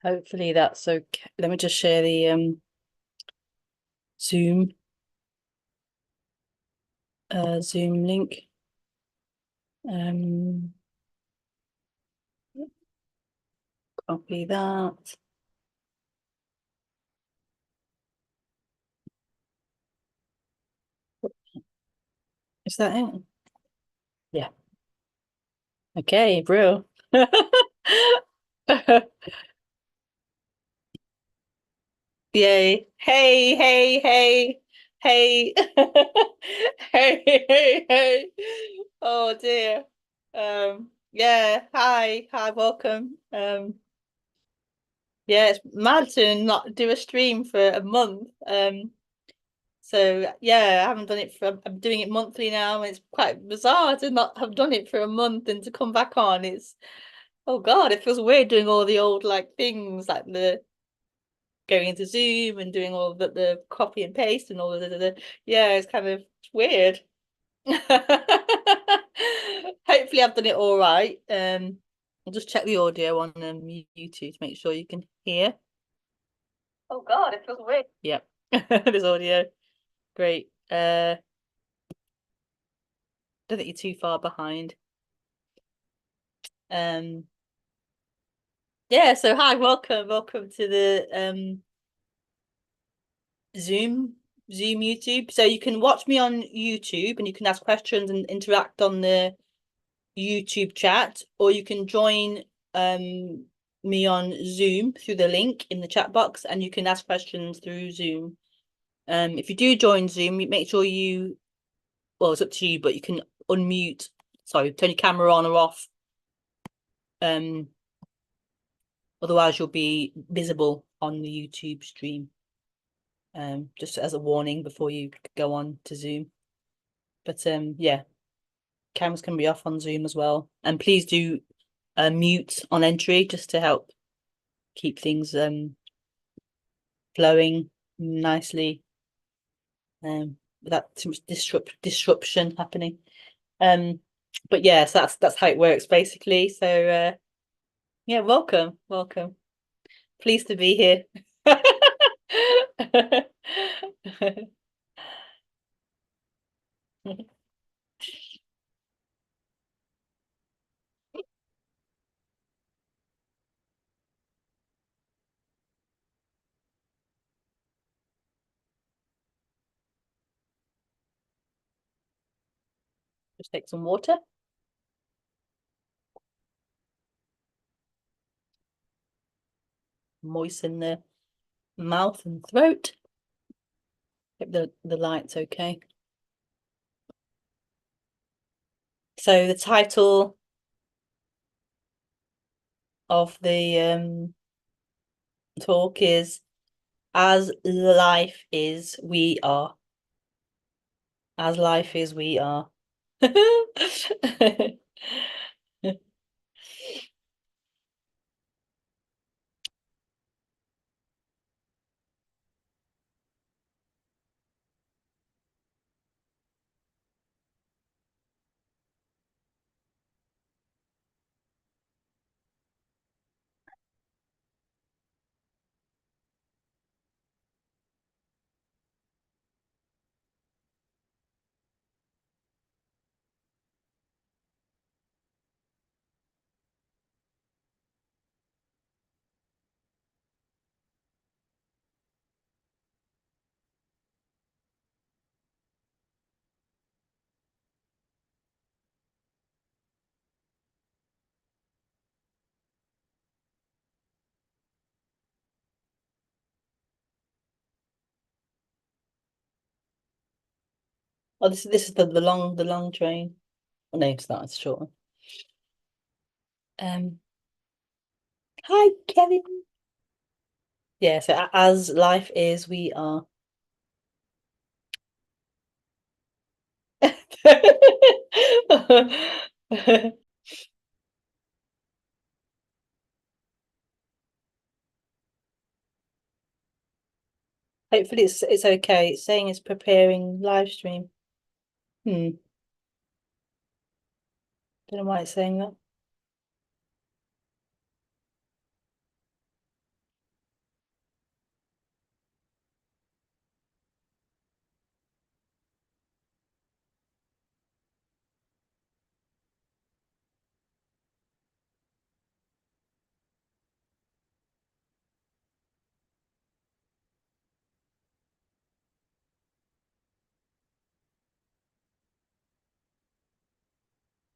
Hopefully that's okay. Let me just share the Zoom Zoom link. Um Copy that. Is that it? Yeah. Okay, bro. Yay. Hey, hey, hey, hey. Hey, hey, hey. Oh dear. Yeah, hi, welcome. Yeah, it's mad to not do a stream for a month. So yeah, I haven't done it for, I'm doing it monthly now, and it's quite bizarre to not have done it for a month and to come back on. It's, oh God, it feels weird doing all the old like things like the going into Zoom and doing all the copy and paste and all the yeah, it's kind of weird. Hopefully I've done it all right. I'll just check the audio on YouTube to make sure you can hear. Oh God, it feels weird. Yep. There's audio. Great. Don't think you're too far behind. Um, yeah, so hi, welcome to the Zoom YouTube. So you can watch me on YouTube and you can ask questions and interact on the YouTube chat, or you can join me on Zoom through the link in the chat box and you can ask questions through Zoom. If you do join Zoom, make sure you, well, it's up to you, but you can unmute, sorry, turn your camera on or off. Otherwise you'll be visible on the YouTube stream. Just as a warning before you go on to Zoom. But yeah, cameras can be off on Zoom as well. And please do mute on entry just to help keep things flowing nicely, without too much disruption happening. But yeah, so that's how it works basically. So yeah, welcome. Pleased to be here. Just take some water, moisten the mouth and throat. Hope the light's okay. So the title of the talk is As Life Is, We Are. As life is, we are. Oh, this is the long train. Oh, no, it's not. It's a short one. Hi, Kevin. Yeah. So as life is, we are. Hopefully it's okay. It's saying it's preparing live stream. Don't know why it's saying that.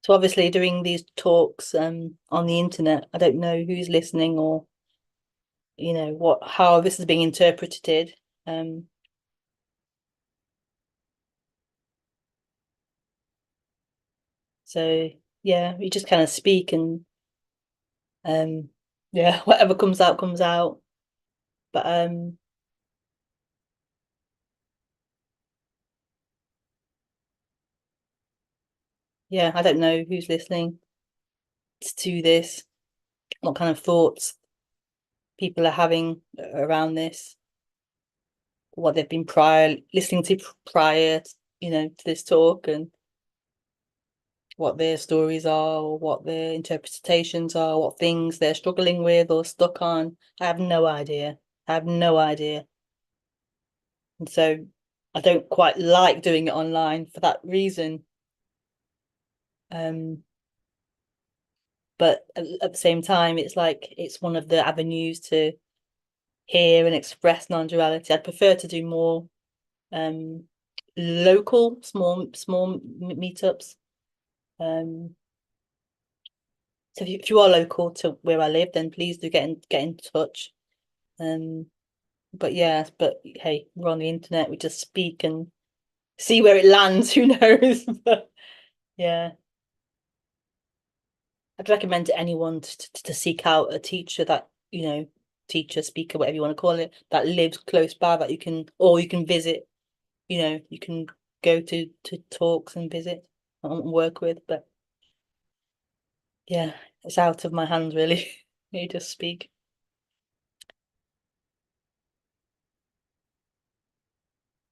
So obviously doing these talks on the internet, I don't know who's listening or how this is being interpreted. Um so yeah, we just kind of speak and um yeah, whatever comes out comes out. But yeah, I don't know who's listening to this, what kind of thoughts people are having around this, what they've been prior listening to prior, to this talk, and what their stories are, or what their interpretations are, what things they're struggling with or stuck on. I have no idea. I have no idea. And so I don't quite like doing it online for that reason. Um, but at the same time, it's like it's one of the avenues to hear and express non-duality. I'd prefer to do more um local small meetups. Um, so if you are local to where I live, then please do get in touch. Um, but yeah, but hey, we're on the internet. We just speak and see where it lands. Who knows? But yeah, I'd recommend to anyone to seek out a teacher that teacher, speaker, whatever you want to call it, that lives close by that you can visit. You can go to talks and visit and work with. But yeah, it's out of my hands really. You just speak.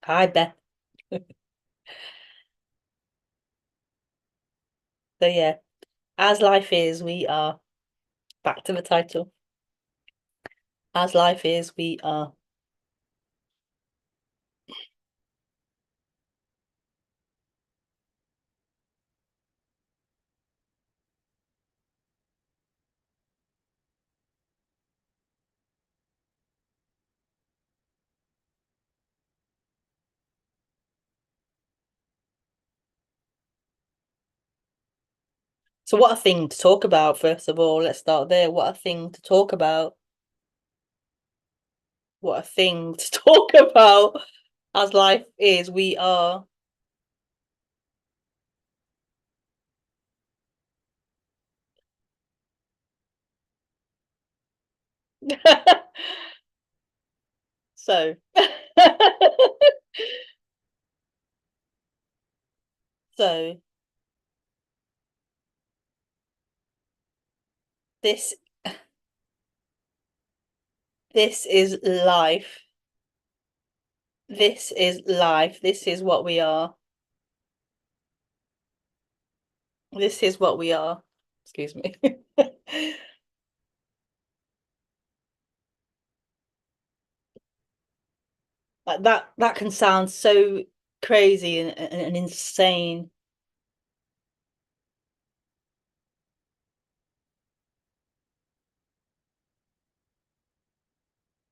Hi, Beth. So yeah, as life is, we are back to the title. As life is, we are. So what a thing to talk about, first of all. Let's start there. What a thing to talk about. What a thing to talk about. As life is, we are. So, so this this is life. This is life. This is what we are. This is what we are. Excuse me. Like that can sound so crazy and insane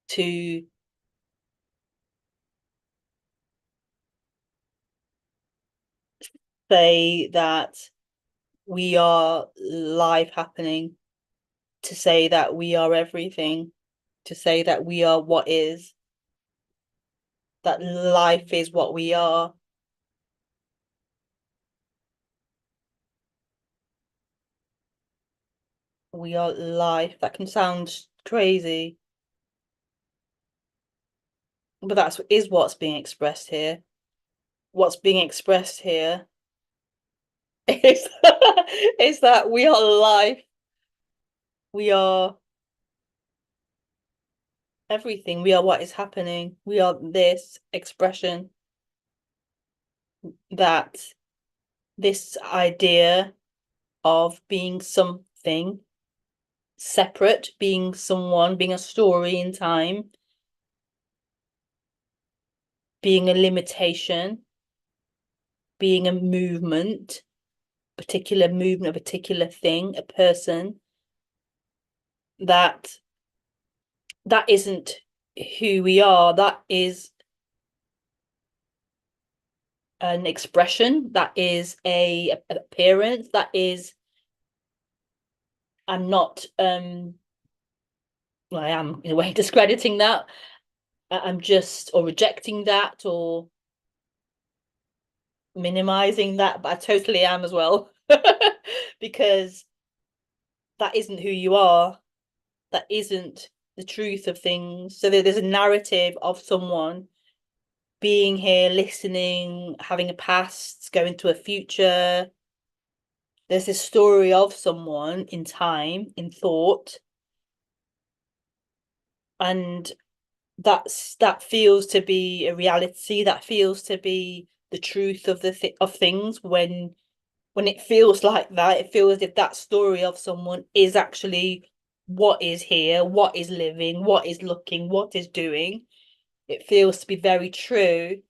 to say that we are life happening, to say that we are everything, to say that we are what is, that life is what we are. We are life. That can sound crazy, but that's is what's being expressed here. What's being expressed here is is that we are life. We are everything. We are what is happening. We are this expression, that this idea of being something separate, being someone, being a story in time, being a limitation, being a movement, particular movement, a particular thing, a person, that that isn't who we are. That is an expression, that is an appearance, that is, I'm not well, I am in a way discrediting that. I'm just, or rejecting that, or minimizing that, but I totally am as well. Because that isn't who you are. That isn't the truth of things. So there's a narrative of someone being here, listening, having a past, going to a future. There's this story of someone in time, in thought, and that feels to be a reality. That feels to be the truth of of things. When it feels like that, it feels as if that story of someone is actually what is here, what is living, what is looking, what is doing. It feels to be very true.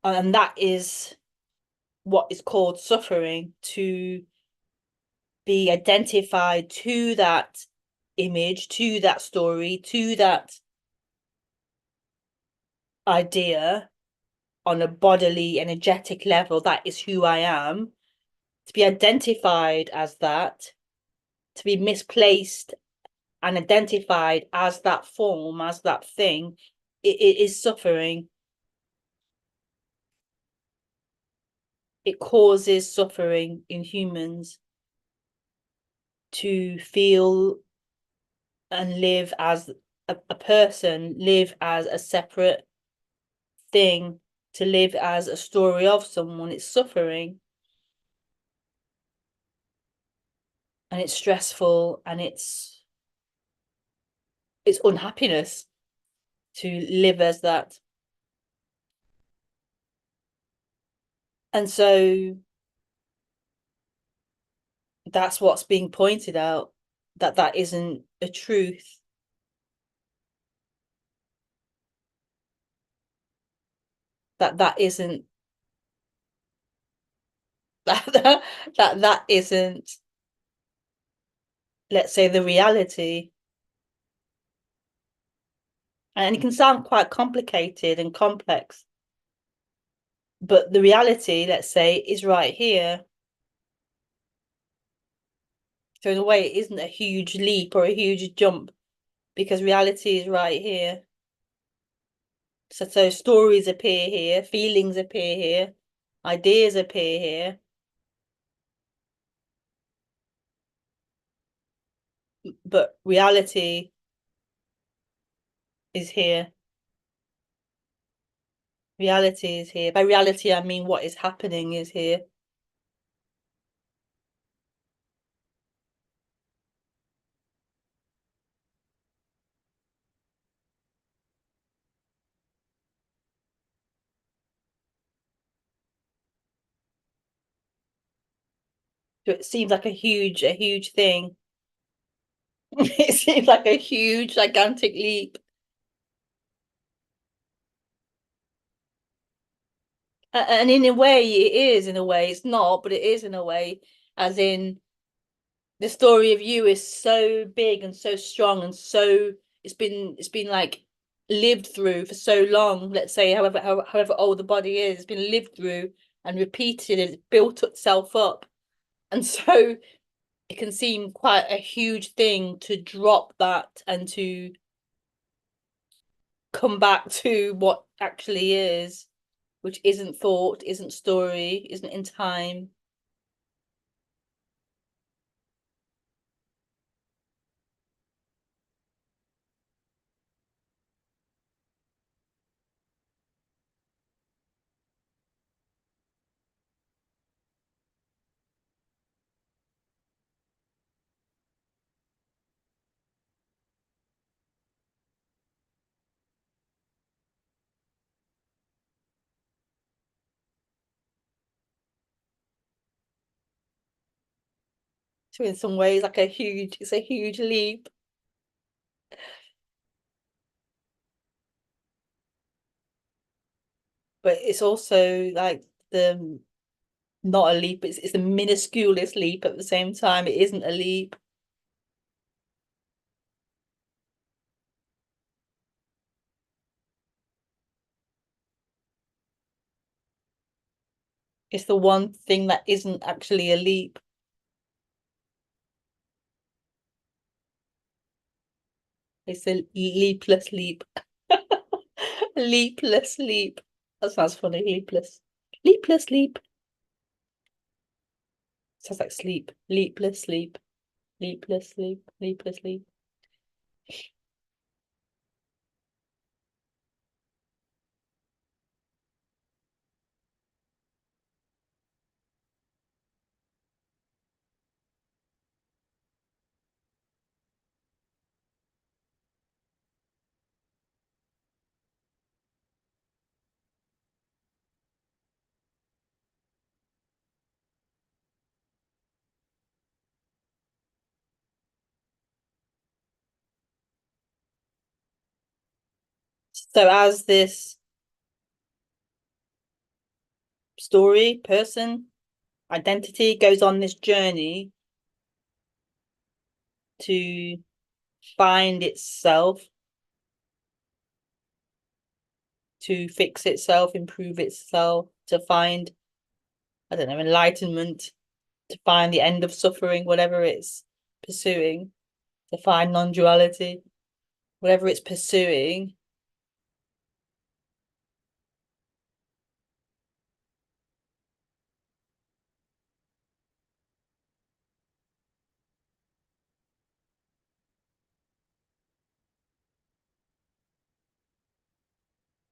And that is what is called suffering, to be identified to that image, to that story, to that idea on a bodily, energetic level. That is who I am. To be identified as that, to be misplaced and identified as that form, as that thing, it is suffering. It causes suffering in humans to feel and live as a person, live as a separate thing, to live as a story of someone. It's suffering, and it's stressful, and it's unhappiness to live as that. And so that's what's being pointed out, that that isn't a truth, that that isn't that isn't, let's say, the reality. And it can sound quite complicated and complex, but the reality, let's say, is right here. So in a way, it isn't a huge leap or a huge jump, because reality is right here. So stories appear here, feelings appear here, ideas appear here, but reality is here. Reality is here. By reality, I mean what is happening is here. So it seems like a huge thing. It seems like a huge, gigantic leap. And in a way, it is. In a way, it's not, but it is in a way. As in, the story of you is so big and so strong, and so it's been like lived through for so long. Let's say, however old the body is, it's been lived through and repeated. It's built itself up, and so it can seem quite a huge thing to drop that and to come back to what actually is, which isn't thought, isn't story, isn't in time. So in some ways, it's a huge leap, but it's also like the not a leap. It's the minusculest leap at the same time. It isn't a leap. It's the one thing that isn't actually a leap. It's a leapless leap. Leapless leap. That sounds funny. Leapless. Leapless leap. Sounds like sleep. Leapless sleep. Leapless sleep. Leapless sleep. So as this story, person, identity goes on this journey to find itself, to fix itself, improve itself, to find, I don't know, enlightenment, to find the end of suffering, whatever it's pursuing, to find non-duality, whatever it's pursuing,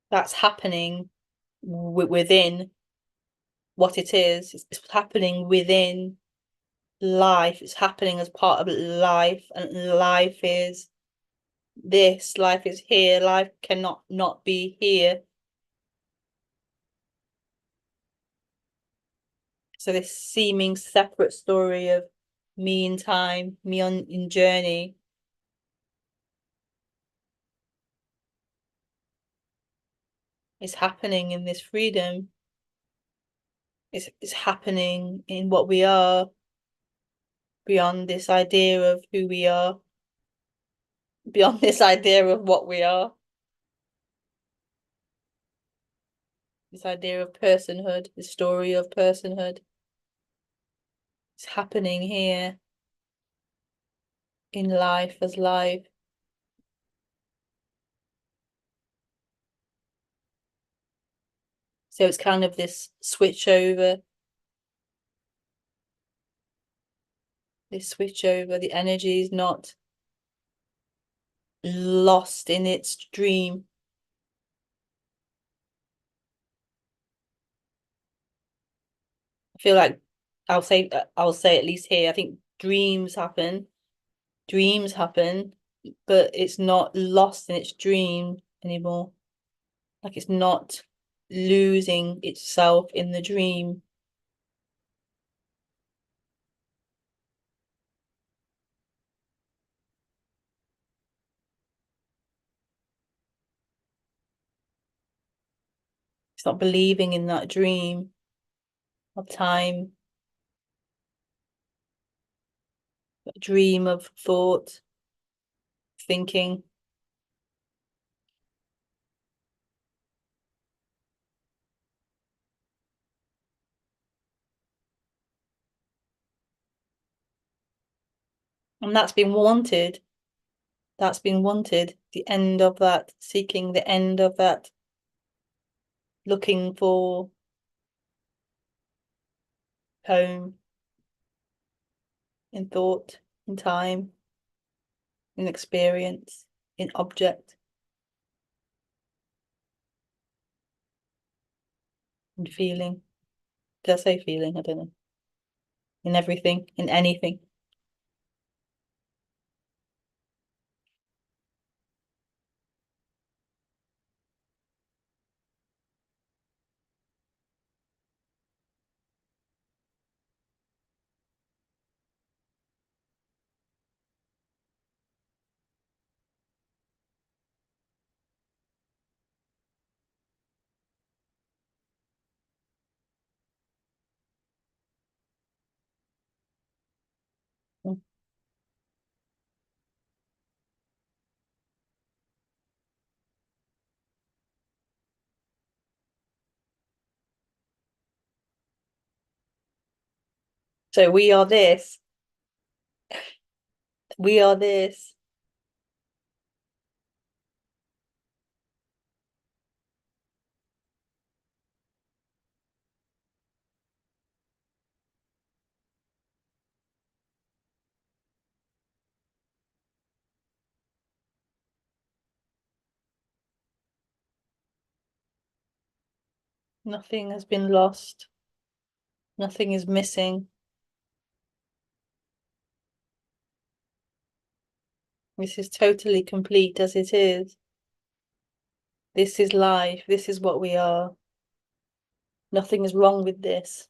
that's happening within what it is. It's happening within life. It's happening as part of life, and life is this. Life is here. Life cannot not be here. So this seeming separate story of me in time, me on in journey, is happening in this freedom. It's happening in what we are, beyond this idea of who we are, beyond this idea of what we are, this idea of personhood, the story of personhood. It's happening here in life as life. So it's kind of this switch over, the energy is not lost in its dream. I feel like I'll say at least here, I think dreams happen, but it's not lost in its dream anymore. Like it's not losing itself in the dream. It's not believing in that dream of time, a dream of thought, thinking. And that's been wanted. That's been wanted. The end of that seeking, the end of that looking for home in thought, in time, in experience, in object, in feeling. Did I say feeling? I don't know. In everything, in anything. So we are this. We are this. Nothing has been lost. Nothing is missing. This is totally complete as it is. This is life. This is what we are. Nothing is wrong with this.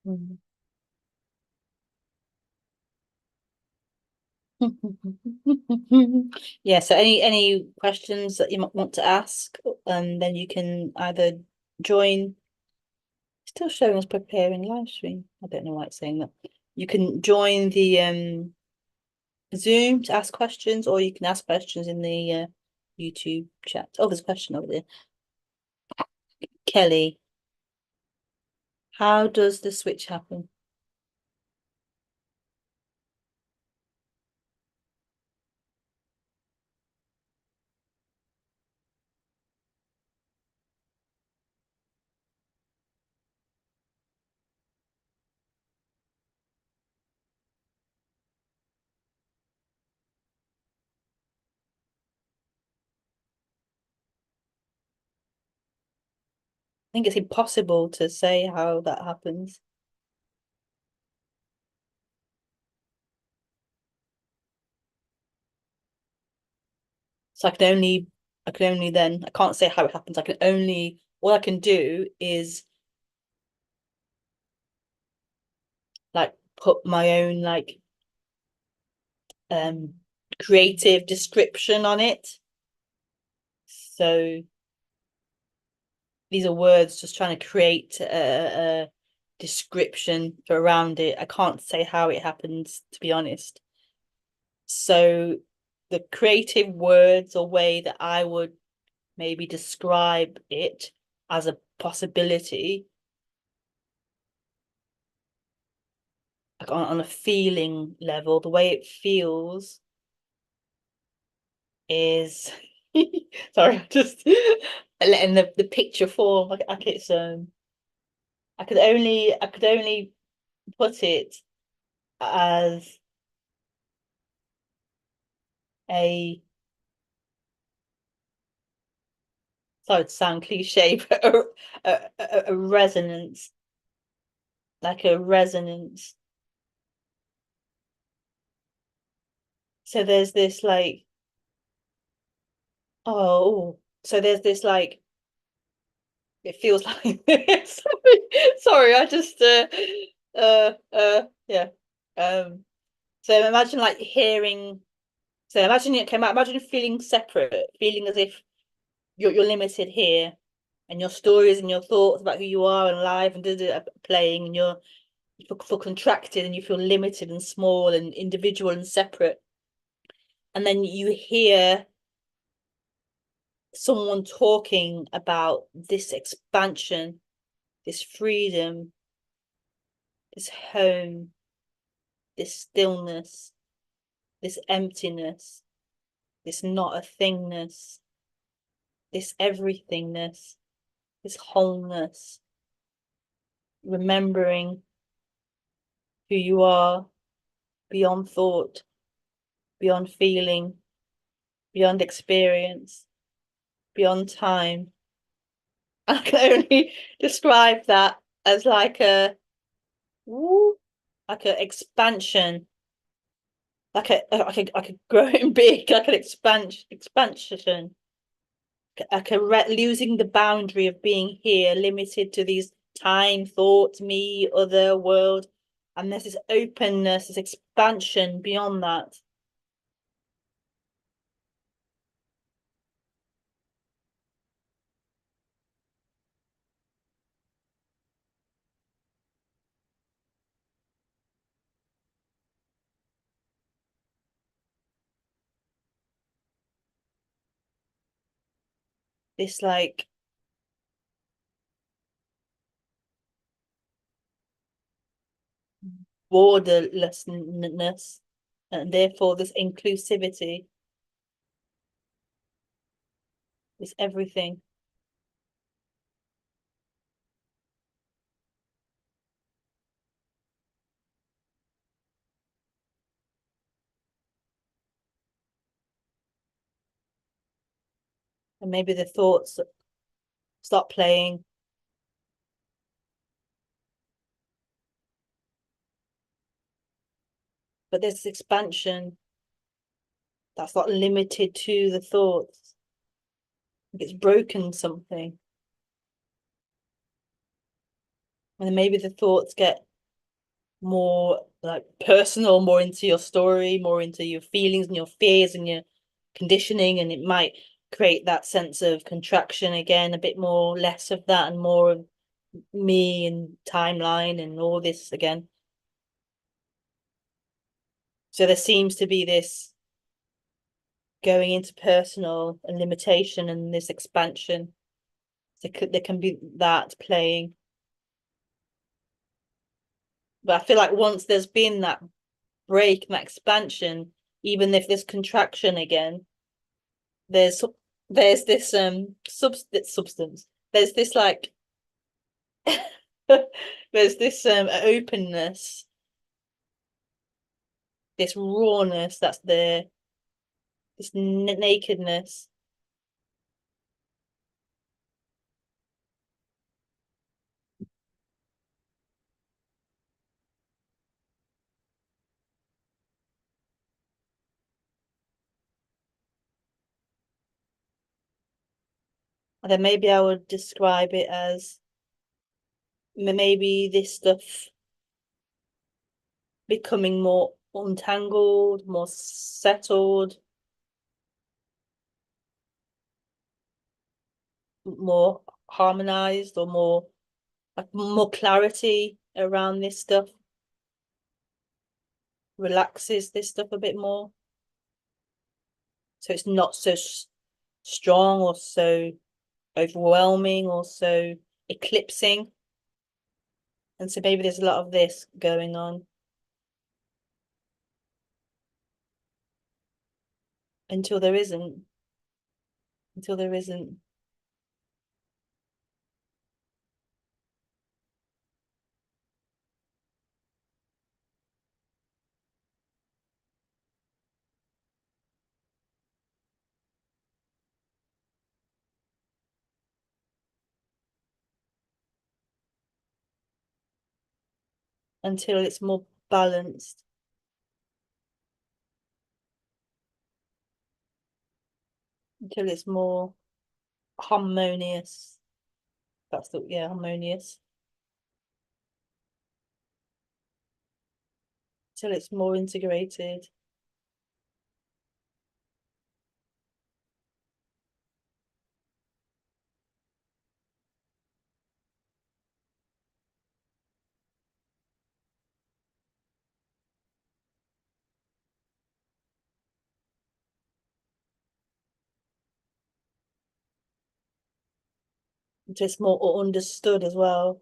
Mm. Yeah, so any questions that you might want to ask, then you can either join, still showing us preparing live stream. I don't know why it's saying that. You can join the Zoom to ask questions, or you can ask questions in the YouTube chat. Oh, there's a question over there. Kelly, how does the switch happen? I think it's impossible to say how that happens. So I can only then, I can't say how it happens. I can only, all I can do is like put my own like um creative description on it. So these are words just trying to create a description around it. I can't say how it happens, to be honest. So the creative words or way that I would maybe describe it as a possibility, like on a feeling level, the way it feels is sorry, I'm just letting the picture form like it's I could only put it as a, sorry to sound cliche, but a resonance, like a resonance. So there's this like, oh, so there's this like, it feels like this. Sorry, I just yeah. Um so imagine like hearing, so imagine it came out, imagine feeling separate, feeling as if you're limited here, and your stories and your thoughts about who you are and life and playing, and you feel contracted and you feel limited and small and individual and separate. And then you hear someone talking about this expansion, this freedom, this home, this stillness, this emptiness, this not a thingness, this everythingness, this wholeness, remembering who you are beyond thought, beyond feeling, beyond experience. beyond time. I can only describe that as like a woo, like an expansion, like a growing big, like an expansion, like a losing the boundary of being here, limited to these time, thought, me, other, world, and there's this openness, this expansion beyond that. This like borderlessness, and therefore this inclusivity, this everything. And maybe the thoughts stop playing, but this expansion that's not limited to the thoughts. It's broken something. And then maybe the thoughts get more like personal, more into your story, more into your feelings and your fears and your conditioning, and it might create that sense of contraction again, a bit more less of that and more of me and timeline and all this again. So there seems to be this going into personal and limitation and this expansion. There can be that playing. But I feel like once there's been that break and that expansion, even if there's contraction again, there's there's this substance. There's this like there's this openness, this rawness that's there, this nakedness. And then maybe I would describe it as maybe this stuff becoming more untangled, more settled, more harmonized, or more like more clarity around this stuff, relaxes this stuff a bit more. So it's not so strong or so overwhelming or so eclipsing. And so maybe there's a lot of this going on until there isn't, until there isn't, until it's more balanced, until it's more harmonious. That's the, yeah, harmonious. Until it's more integrated, until it's more understood as well.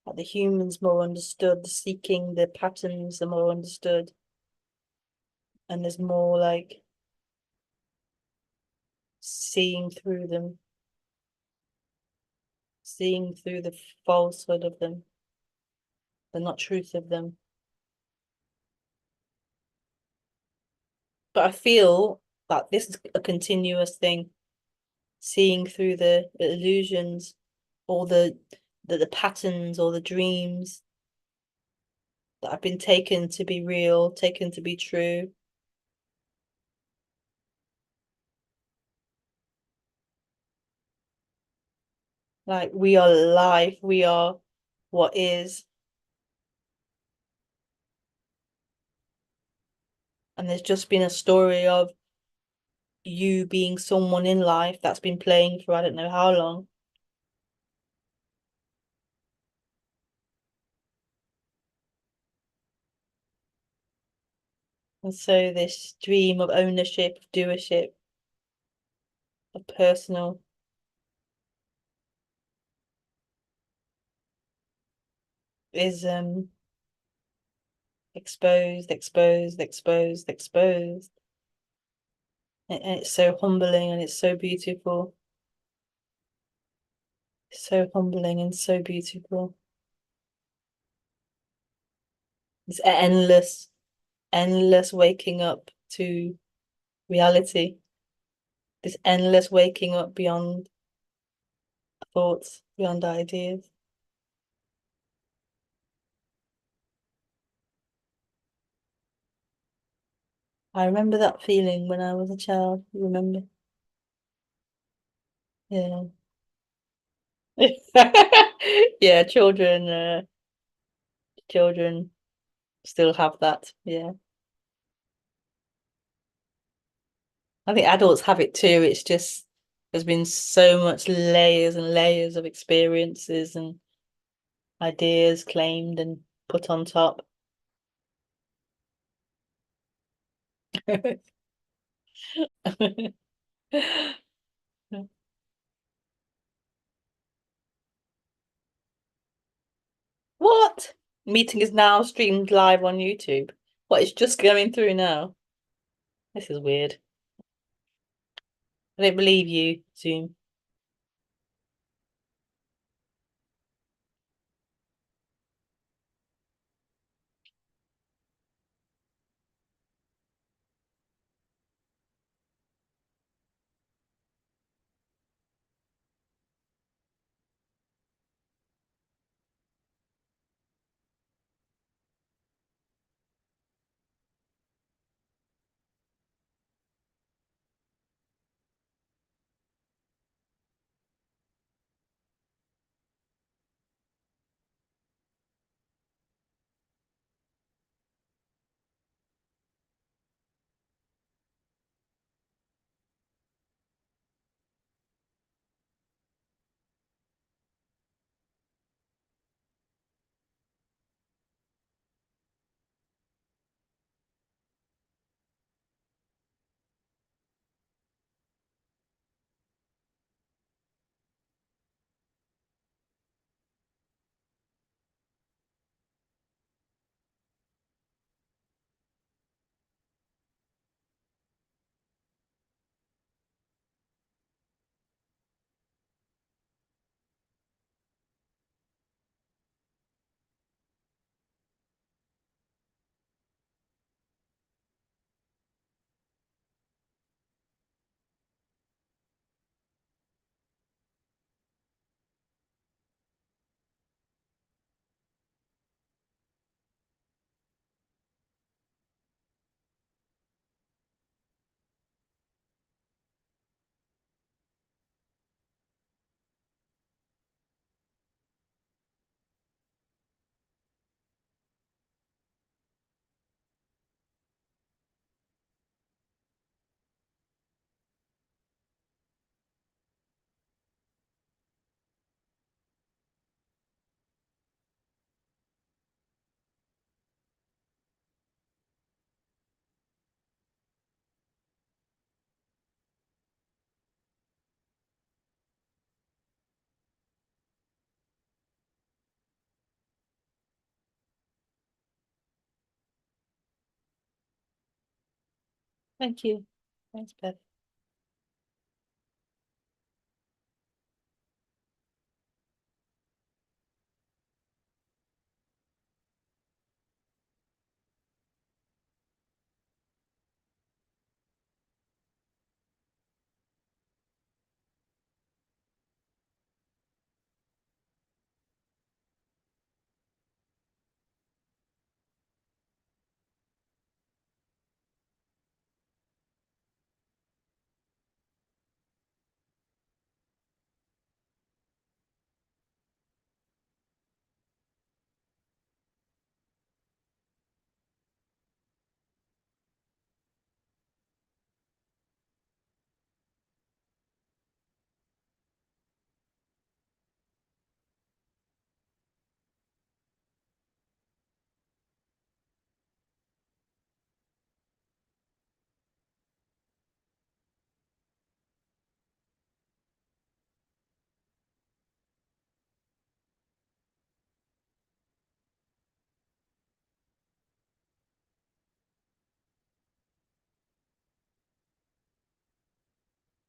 Like the humans more understood, the seeking, the patterns are more understood. And there's more like seeing through them, seeing through the falsehood of them, the not truth of them. But I feel that this is a continuous thing. seeing through the illusions, all the patterns or the dreams that have been taken to be real, taken to be true. Like we are life, we are what is, and there's just been a story of you being someone in life that's been playing for I don't know how long. And so this dream of ownership, of doership, of personal is exposed, exposed, exposed, exposed. And it's so humbling and it's so beautiful. So humbling and so beautiful. It's endless, endless waking up to reality. This endless waking up beyond thoughts, beyond ideas. I remember that feeling when I was a child. You remember? Yeah. Yeah, children still have that. Yeah. I think adults have it too. It's just there's been so much layers and layers of experiences and ideas claimed and put on top. What? Meeting is now streamed live on YouTube. What, it's just going through now? This is weird. I don't believe you, Zoom. Thank you. Thanks, Beth.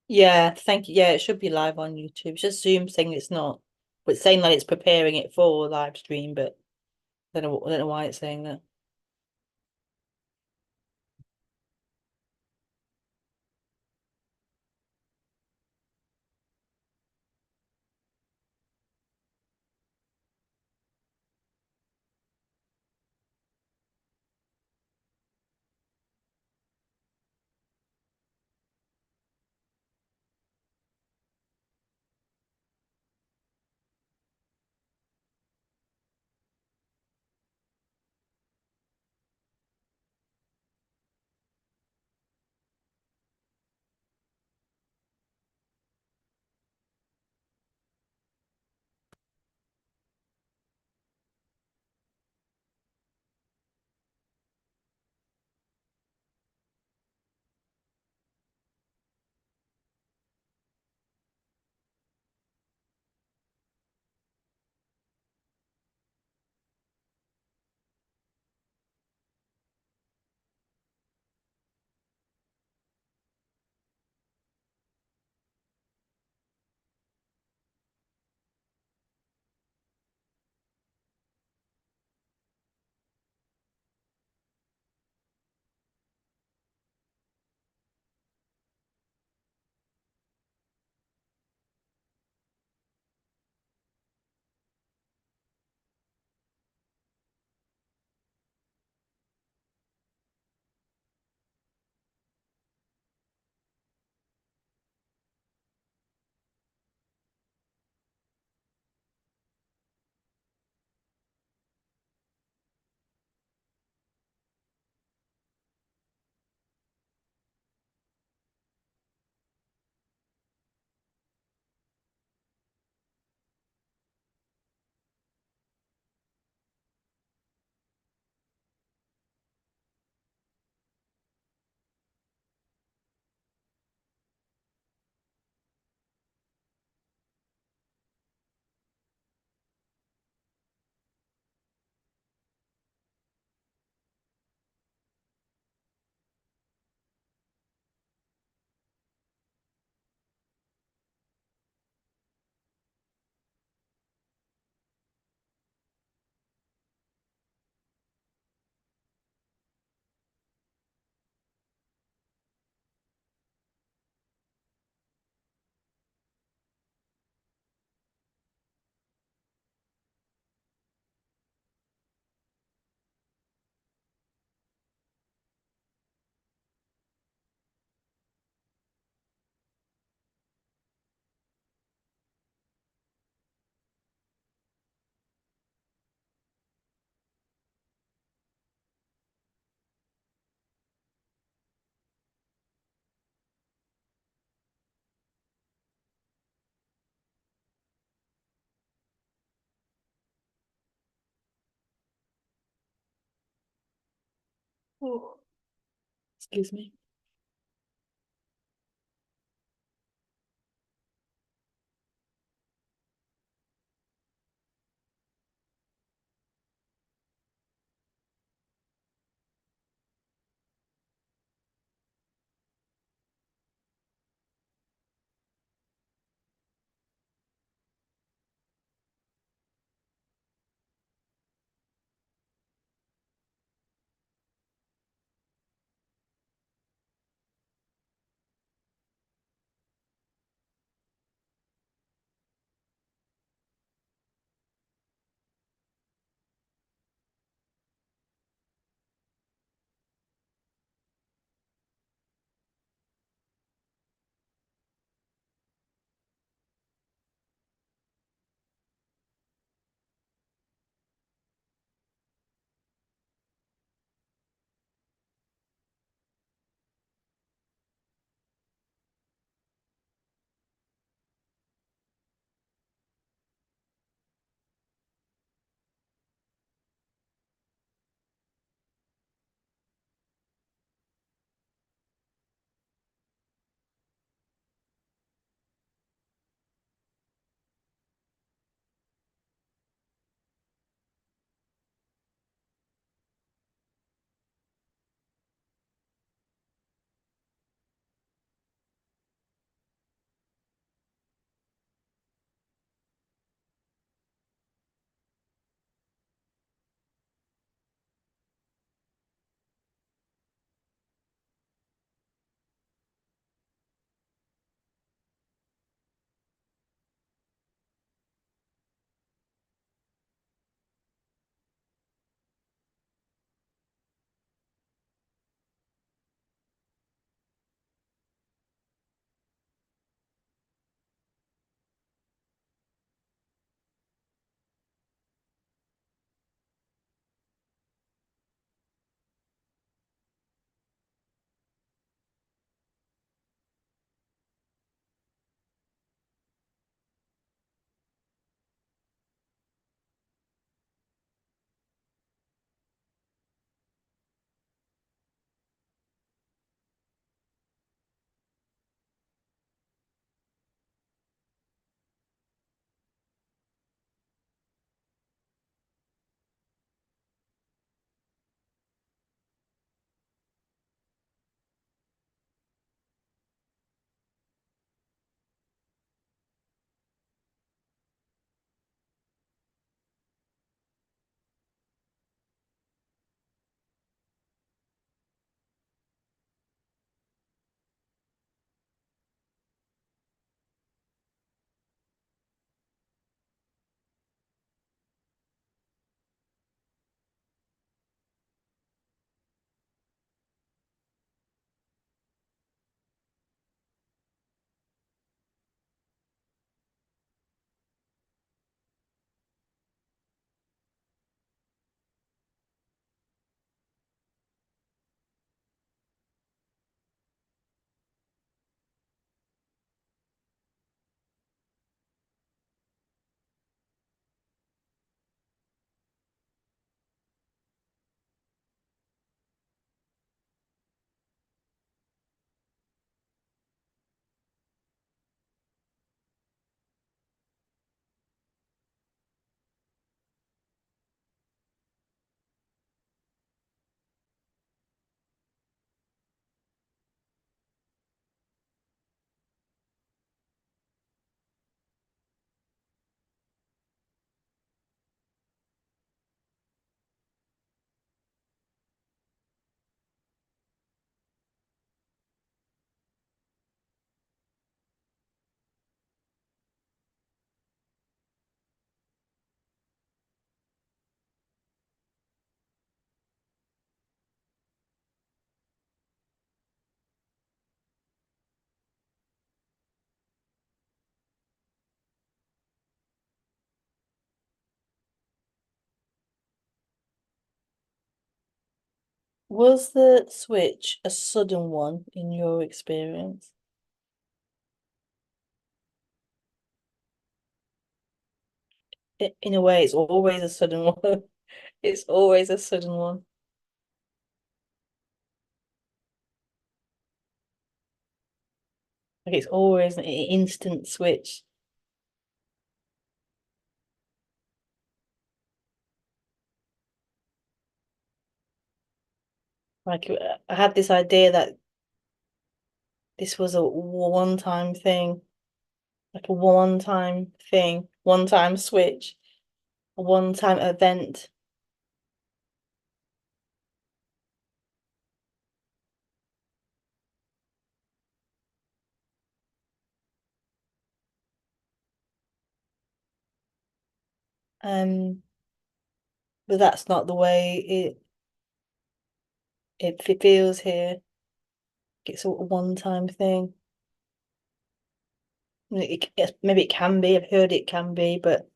Yeah, thank you. Yeah, it should be live on YouTube. It's just Zoom saying it's not, but it's saying that it's preparing it for a live stream, but I don't know why it's saying that. Oh, excuse me. Was the switch a sudden one in your experience? In a way, it's always a sudden one. It's always a sudden one. Like it's always an instant switch. Like I had this idea that this was a one-time thing, like a one-time thing, one-time switch, a one-time event. Um, but that's not the way it feels here. It's a one-time thing. I mean, maybe it can be. I've heard it can be, but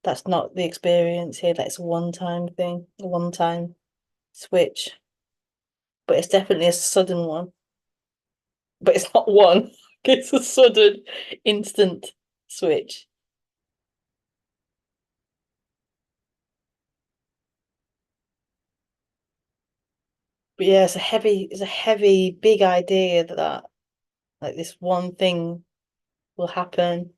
that's not the experience here. That's a one-time thing, a one-time switch. But it's definitely a sudden one. But it's not one. It's a sudden, instant switch. But yeah, it's a heavy, big idea that like this one thing will happen.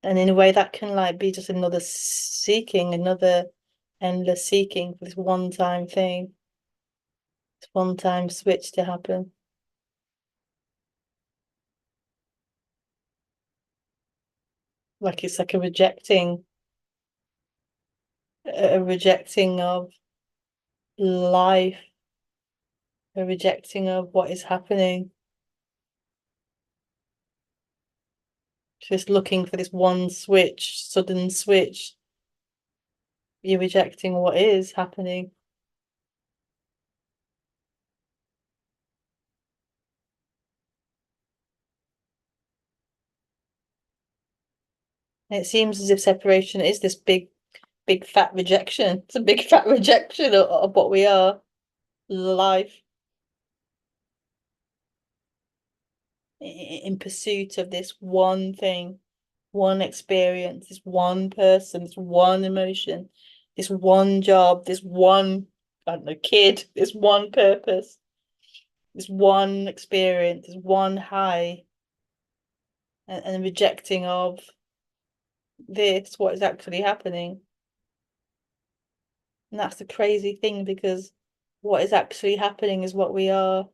And in a way that can like be just another seeking, another endless seeking for this one time thing, this one time switch to happen. Like it's like a rejecting of life, a rejecting of what is happening. Just looking for this one switch, sudden switch. You're rejecting what is happening. And it seems as if separation is this big fat rejection. It's a big fat rejection of what we are, life, in pursuit of this one thing, one experience, this one person, this one emotion, this one job, this one, I don't know, kid, this one purpose, this one experience, this one high, and rejecting of this, what is actually happening. And that's the crazy thing because what is actually happening is what we are.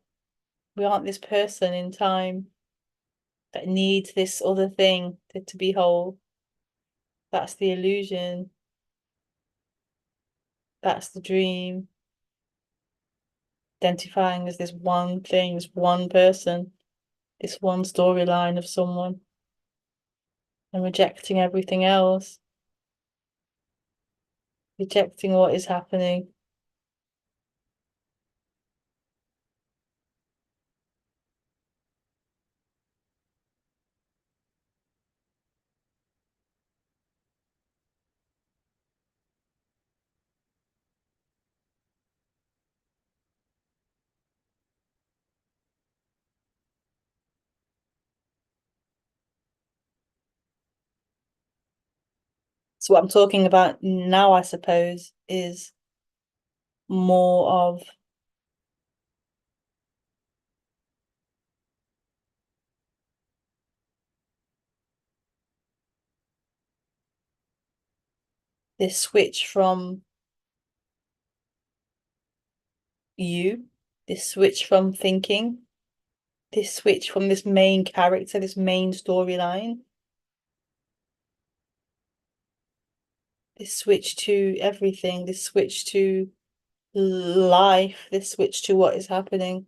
We aren't this person in time that needs this other thing to be whole. That's the illusion. That's the dream. Identifying as this one thing, this one person, this one storyline of someone, and rejecting everything else, rejecting what is happening. So what I'm talking about now, I suppose, is more of this switch from you, this switch from thinking, this switch from this main character, this main storyline, this switch to everything, this switch to life, this switch to what is happening.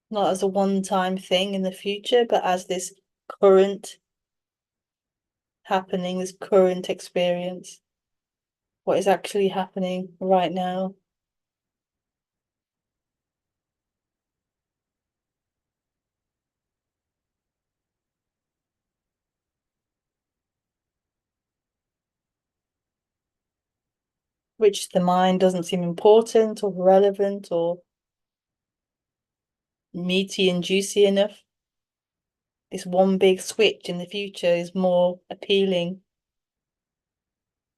not as a one-time thing in the future, but as this current happening, this current experience, what is actually happening right now. Which the mind doesn't seem important or relevant or meaty and juicy enough. This one big switch in the future is more appealing,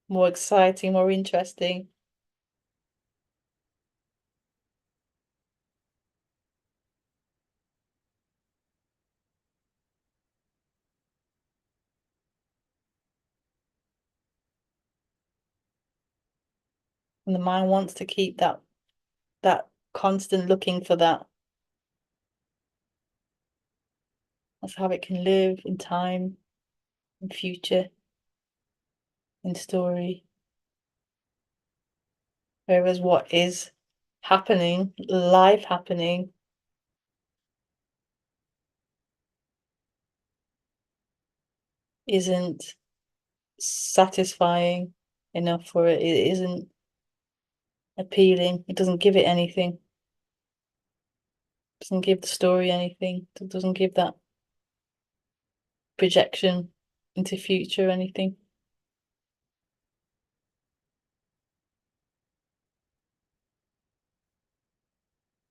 more exciting, more interesting. And the mind wants to keep that constant looking for that. That's how it can live in time, in future, in story. Whereas what is happening, life happening, isn't satisfying enough for it. It isn't appealing. It doesn't give it anything. It doesn't give the story anything. It doesn't give that projection into future anything.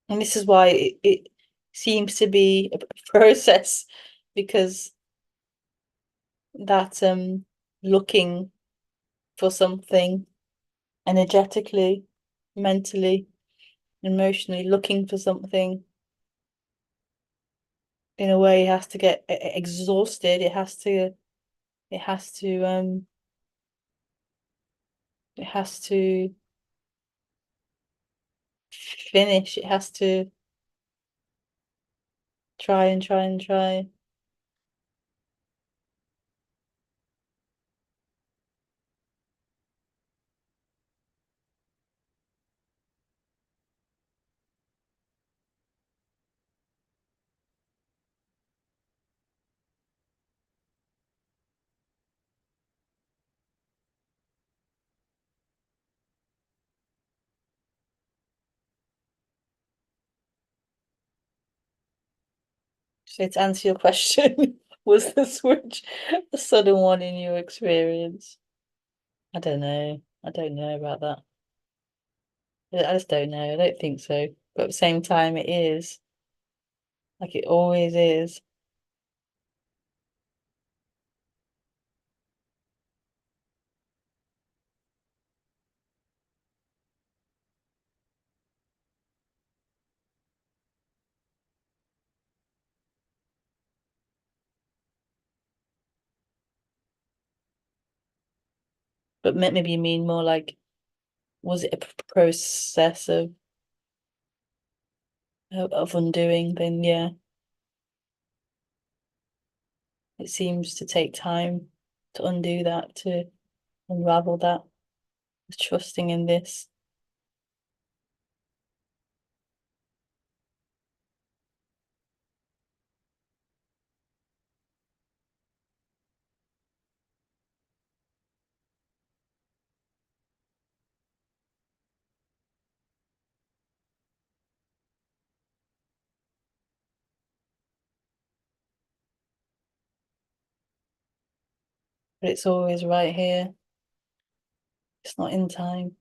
And this is why it seems to be a process because that looking for something energetically, mentally, emotionally, looking for something in a way has to get exhausted. It has to it has to finish. It has to try and try and try. So to answer your question, was the switch a sudden one in your experience? I don't know. I don't know about that. I just don't know. I don't think so. But at the same time, it is. Like it always is. But maybe you mean more like, was it a process of undoing? Then yeah, it seems to take time to undo that, to unravel that, trusting in this. But it's always right here. It's not in time.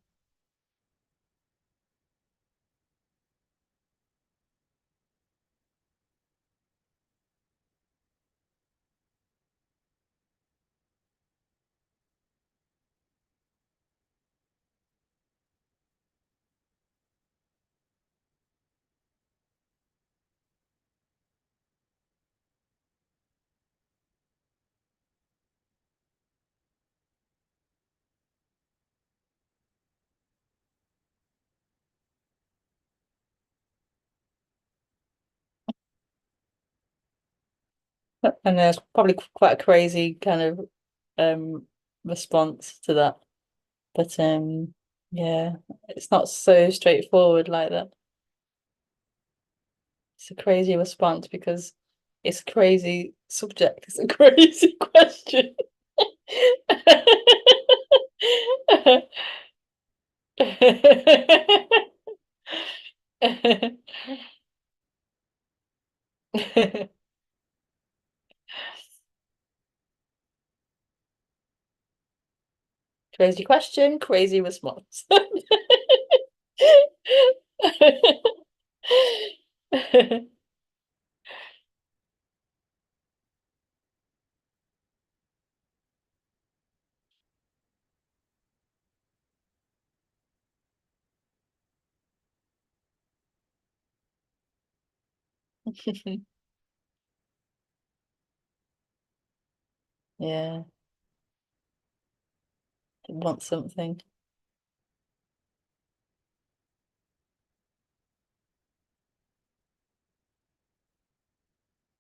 And there's probably quite a crazy kind of response to that. But yeah, it's not so straightforward like that. It's a crazy response because it's a crazy subject. It's a crazy question. Crazy question, crazy response. Yeah, want something.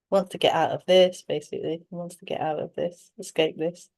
Wants to get out of this, basically. He wants to get out of this, escape this.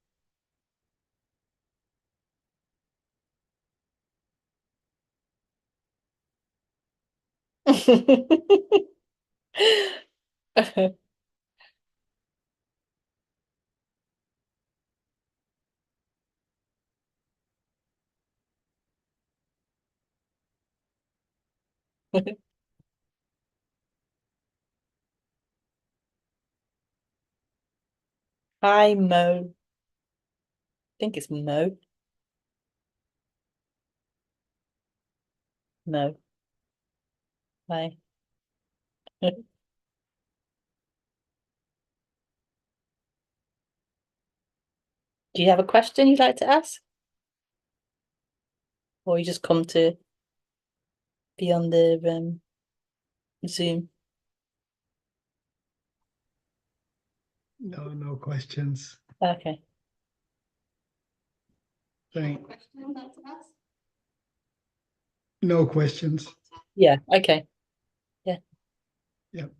Hi, Mo. I think it's Mo. No. Hi. Do you have a question you'd like to ask? Or you just come to be on the Zoom? No, no questions. Okay. Thank. No questions. Yeah, okay. Yeah. Yep.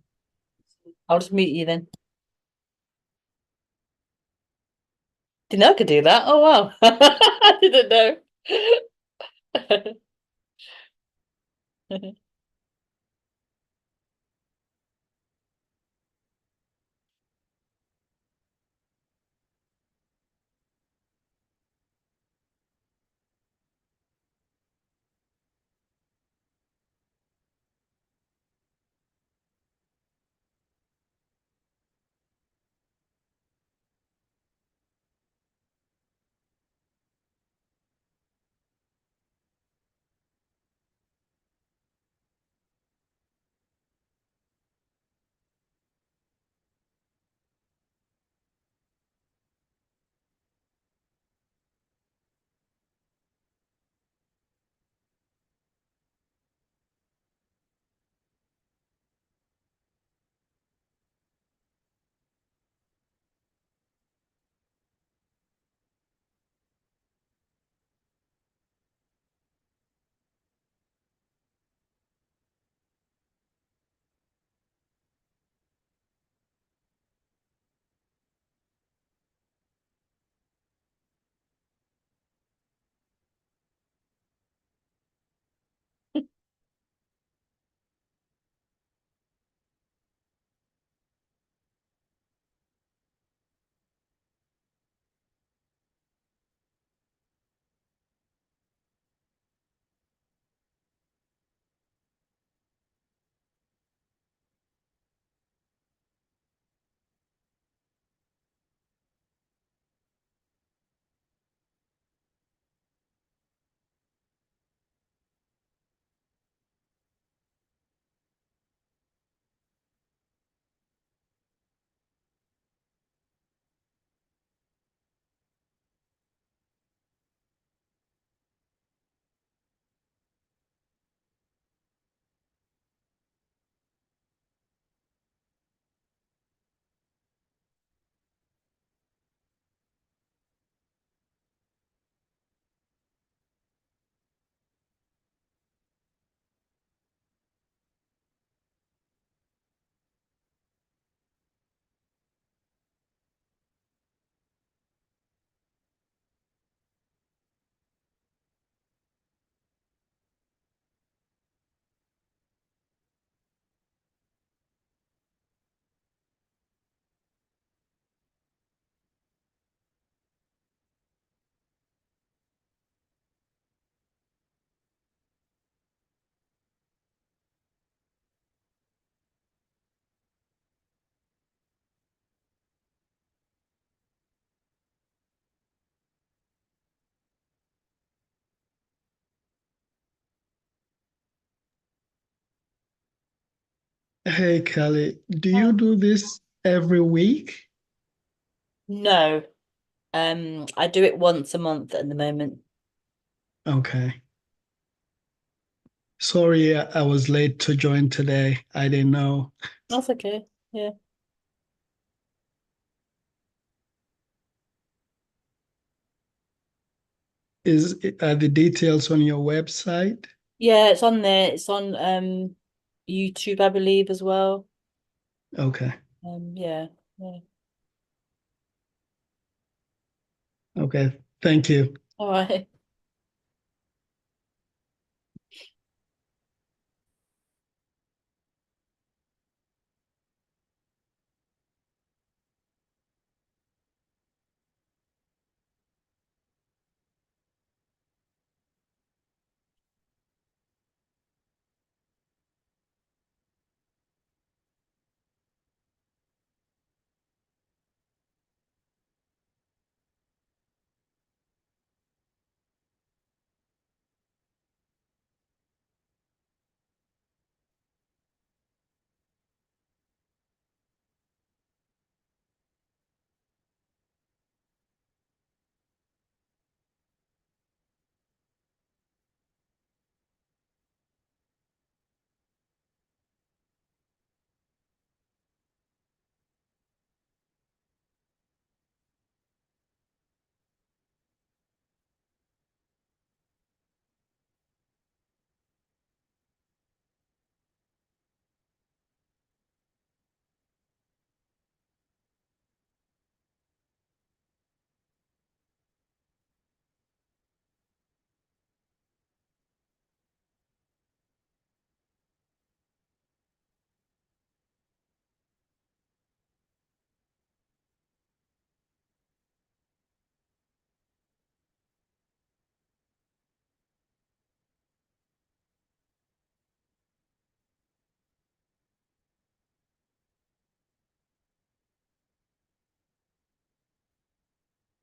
I'll just mute you then. Didn't know I could do that. Oh wow. I didn't know. Hey Kelly, do you Um, do this every week? No, I do it once a month at the moment. Okay. Sorry, I was late to join today. I didn't know. That's okay. Yeah. Are the details on your website? Yeah, it's on there. It's on YouTube, I believe, as well. Okay. Yeah, yeah. Okay. Thank you. All right.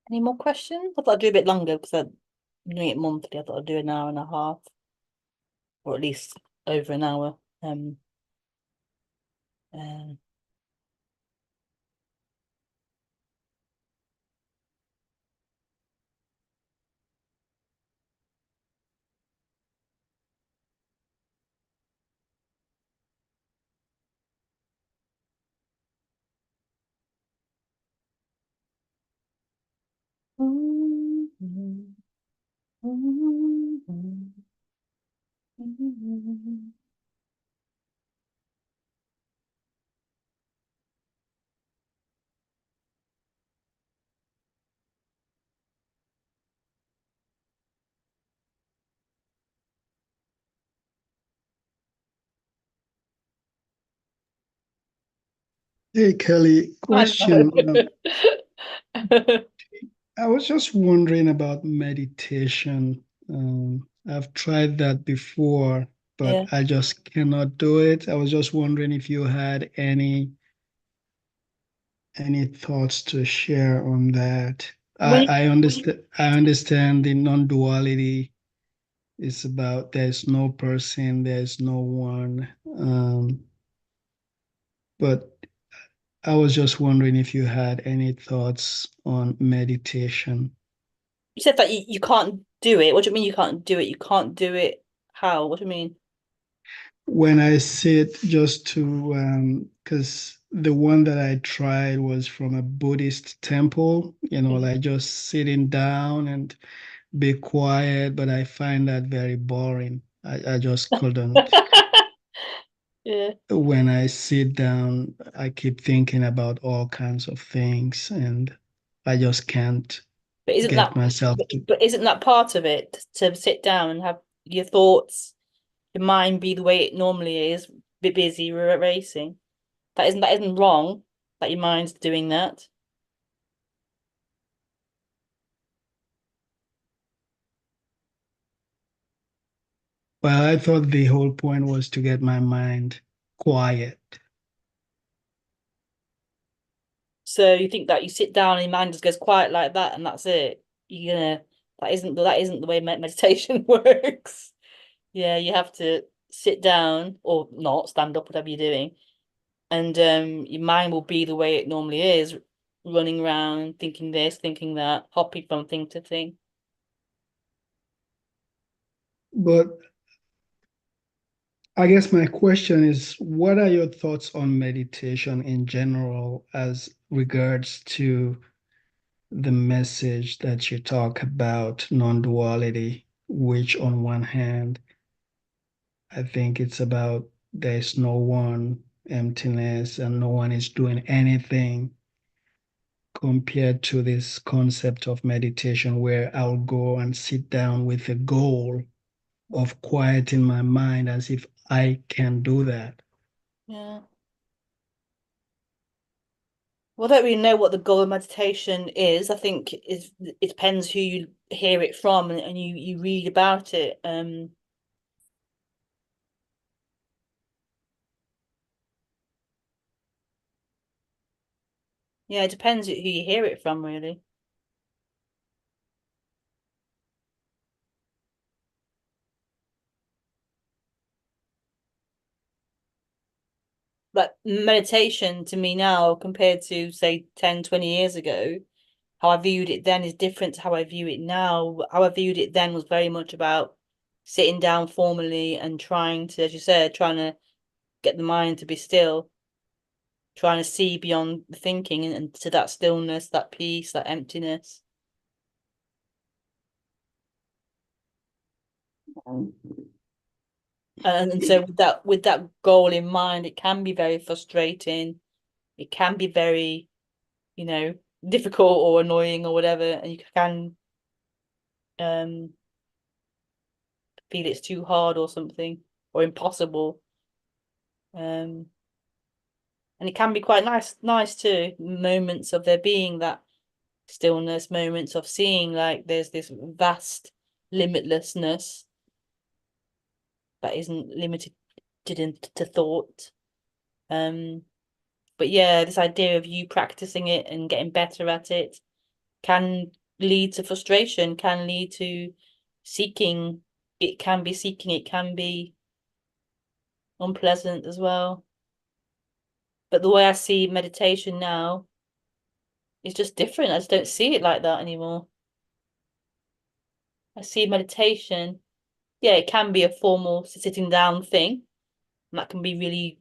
Any more questions? I thought I'd do a bit longer because I'm doing it monthly. I thought I'd do an hour and a half, or at least over an hour. Um, Hey Kelly, I question. know. I was just wondering about meditation. I've tried that before, but Yeah. I just cannot do it. I was just wondering if you had any thoughts to share on that. I, When I understand I understand the non-duality is about there's no person, there's no one. But I was just wondering if you had any thoughts on meditation. you said that you can't do it, what do you mean you can't do it? You can't do it how? What do you mean? When I sit just to, because the one that I tried was from a Buddhist temple, Yeah. like just sitting down and be quiet, but I find that very boring. I just couldn't. Yeah. When I sit down, I keep thinking about all kinds of things, and I just can't But get myself to. isn't that part of it to sit down and have your thoughts, your mind be the way it normally is, be busy, racing? That isn't wrong that your mind's doing that. Well, I thought the whole point was to get my mind quiet. So you think that you sit down and your mind just goes quiet like that and that's it. You're gonna that isn't the way meditation works. Yeah, you have to sit down or not stand up, whatever you're doing, and your mind will be the way it normally is, running around, thinking this, thinking that, hopping from thing to thing. But I guess my question is, what are your thoughts on meditation in general as regards to the message that you talk about non-duality, which on one hand, I think it's about there's no one, emptiness, and no one is doing anything compared to this concept of meditation where I'll go and sit down with a goal of quieting my mind as if I can do that. Yeah. Well, I don't really know what the goal of meditation is. I think it depends who you hear it from, and you read about it. Yeah, it depends who you hear it from, really. But meditation to me now, compared to say 10, 20 years ago, how I viewed it then is different to how I view it now. How I viewed it then was very much about sitting down formally and trying to, as you said, trying to get the mind to be still, trying to see beyond the thinking and to that stillness, that peace, that emptiness. And so with that goal in mind, it can be very frustrating. It can be very, you know, difficult or annoying or whatever, and you can um feel it's too hard or something or impossible. Um, and it can be quite nice too, moments of there being that stillness, moments of seeing like there's this vast limitlessness that isn't limited to thought. Um, but yeah, this idea of you practicing it and getting better at it can lead to frustration, can lead to seeking. It can be seeking, it can be unpleasant as well. But the way I see meditation now is just different. I just don't see it like that anymore. I see meditation, yeah, it can be a formal sitting down thing, and that can be really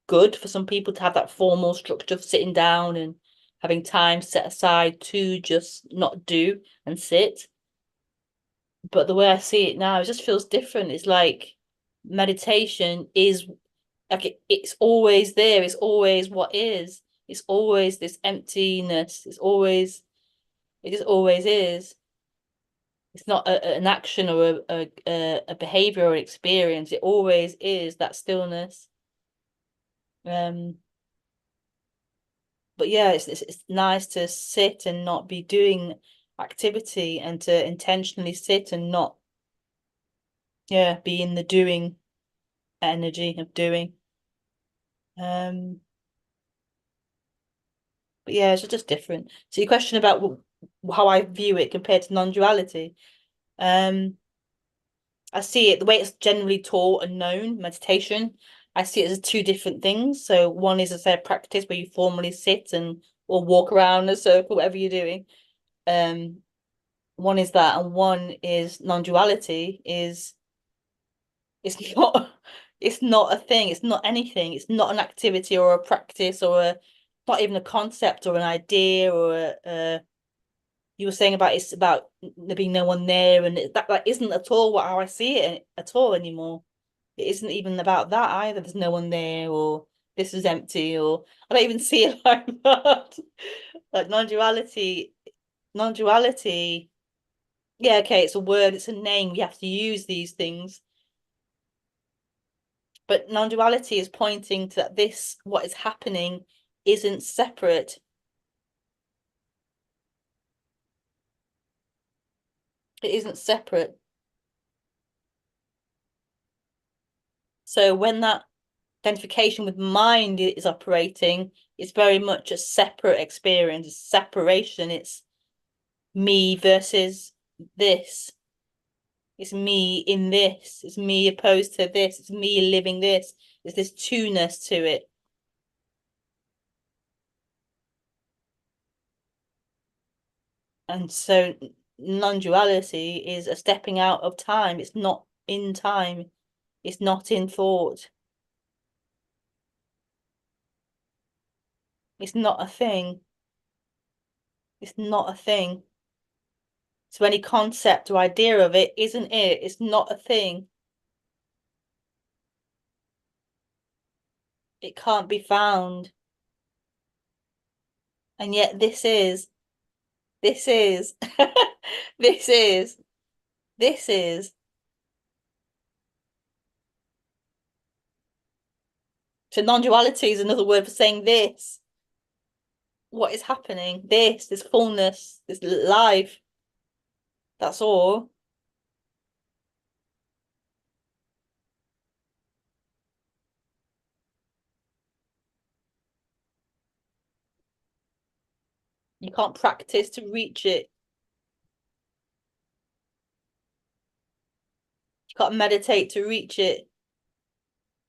good for some people to have that formal structure of sitting down and having time set aside to just not do and sit. But the way I see it now, it just feels different. It's like meditation is like it's always there, it's always what is. It's always this emptiness. It just always is. It's not an action or a behavior or experience. It always is that stillness. Um, but yeah, it's nice to sit and not be doing activity and to intentionally sit and not, yeah, be in the doing energy of doing. Um, but yeah, it's just different. So your question about how I view it compared to non-duality. Um, I see it the way it's generally taught and known, meditation. I see it as two different things. So one is a practice where you formally sit and or walk around a circle, whatever you're doing. Um, one is that, and one is non-duality. Is it's not it's not a thing. It's not anything. It's not an activity or a practice or a not even a concept or an idea or a you were saying about it's about there being no one there, and that isn't at all what how I see it at all anymore. It isn't even about that either. There's no one there, or this is empty, or I don't even see it like that. Like non-duality. Yeah, okay, it's a word, it's a name. We have to use these things, but non-duality is pointing to that this what is happening isn't separate. It isn't separate. So when that identification with mind is operating, it's very much a separate experience, it's separation. It's me versus this. It's me in this. It's me opposed to this. It's me living this. There's this two-ness to it. And so non-duality is a stepping out of time. It's not in time. It's not in thought. It's not a thing. It's not a thing. So any concept or idea of it isn't it. It's not a thing. It can't be found. And yet this is, this is, this is. So non-duality is another word for saying this. What is happening? This fullness, this life. That's all. You can't practice to reach it. You can't meditate to reach it.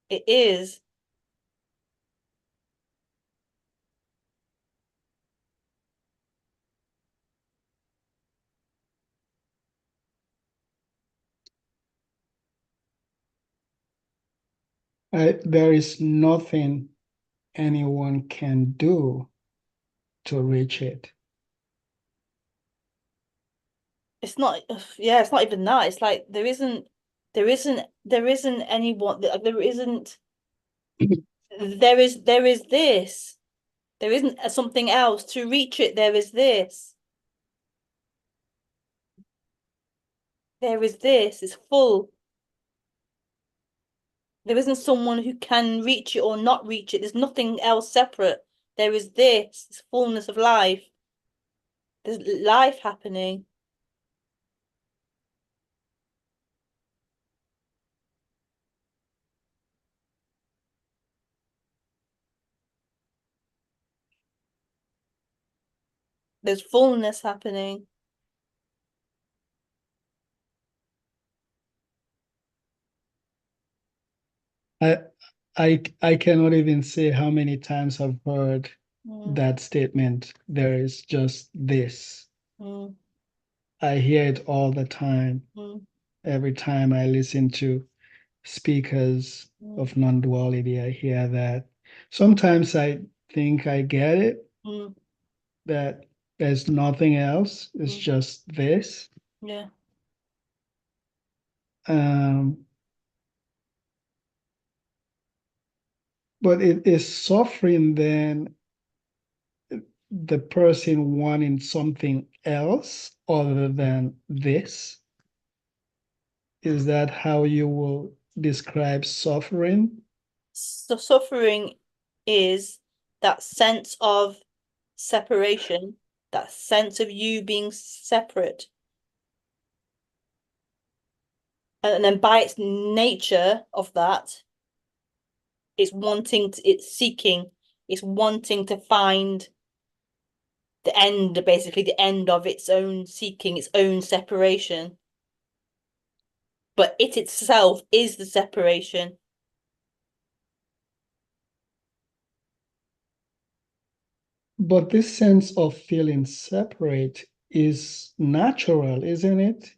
It is. There is nothing anyone can do to reach it. It's not, yeah, it's not even that. It's like there isn't anyone, there isn't, there is this. There isn't something else to reach it. There is this. There is this. It's full. There isn't someone who can reach it or not reach it. There's nothing else separate. There is this fullness of life. There's life happening. There's fullness happening. I I cannot even say how many times I've heard Mm, that statement. There is just this. mm, I hear it all the time. mm, Every time I listen to speakers mm, of non-duality, I hear that. Sometimes I think I get it, mm, that there's nothing else, it's mm. just this. Yeah. Um, but it is suffering then the person wanting something else other than this. Is that how you will describe suffering? So suffering is that sense of separation, that sense of you being separate. And then by its nature of that, it's seeking, it's wanting to find the end, basically the end of its own seeking, its own separation. But it itself is the separation. But this sense of feeling separate is natural, isn't it?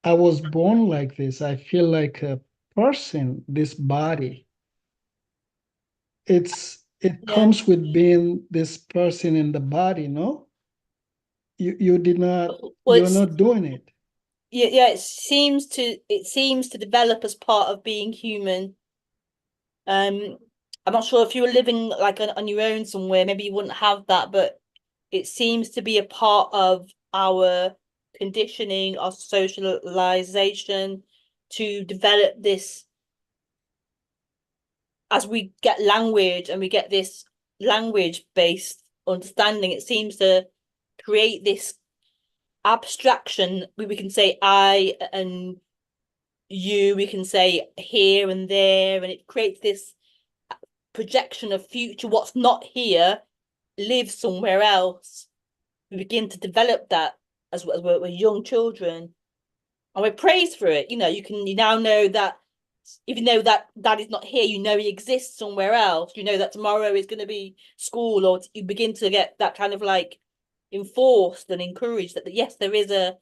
I was born like this. I feel like a person, this body. It Yeah. comes with being this person in the body, no? You did not, Well, you're it's not doing it. yeah, yeah, it seems to develop as part of being human. I'm not sure if you were living like on your own somewhere, maybe you wouldn't have that, but it seems to be a part of our conditioning, our socialization to develop this as we get language and we get this language-based understanding, it seems to create this abstraction. We can say I and you, we can say here and there, and it creates this projection of future. What's not here lives somewhere else. We begin to develop that as we're young children, and we're praised for it. You now know that even though that is not here, you know he exists somewhere else. You know that tomorrow is going to be school, or you begin to get that kind of like enforced and encouraged that yes, there is a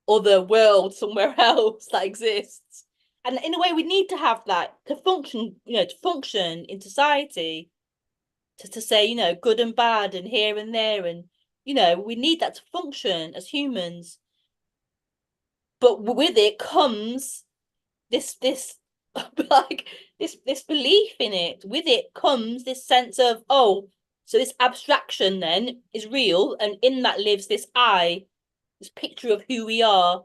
other world somewhere else that exists. And in a way, we need to have that to function, to function in society, to say, good and bad and here and there. And, we need that to function as humans. But with it comes this like this belief in it. With it comes this sense of, oh, so this abstraction then is real, and in that lives this I, this picture of who we are,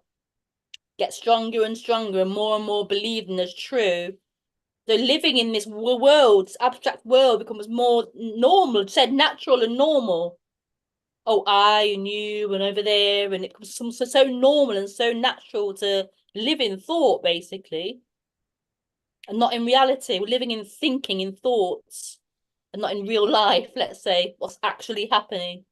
gets stronger and stronger and more believed in as true. So living in this world, this abstract world, becomes more normal, said natural and normal. Oh, I and you and over there, and it becomes so normal and so natural to live in thought, basically, and not in reality. We're living in thinking, in thoughts, and not in real life, let's say, what's actually happening.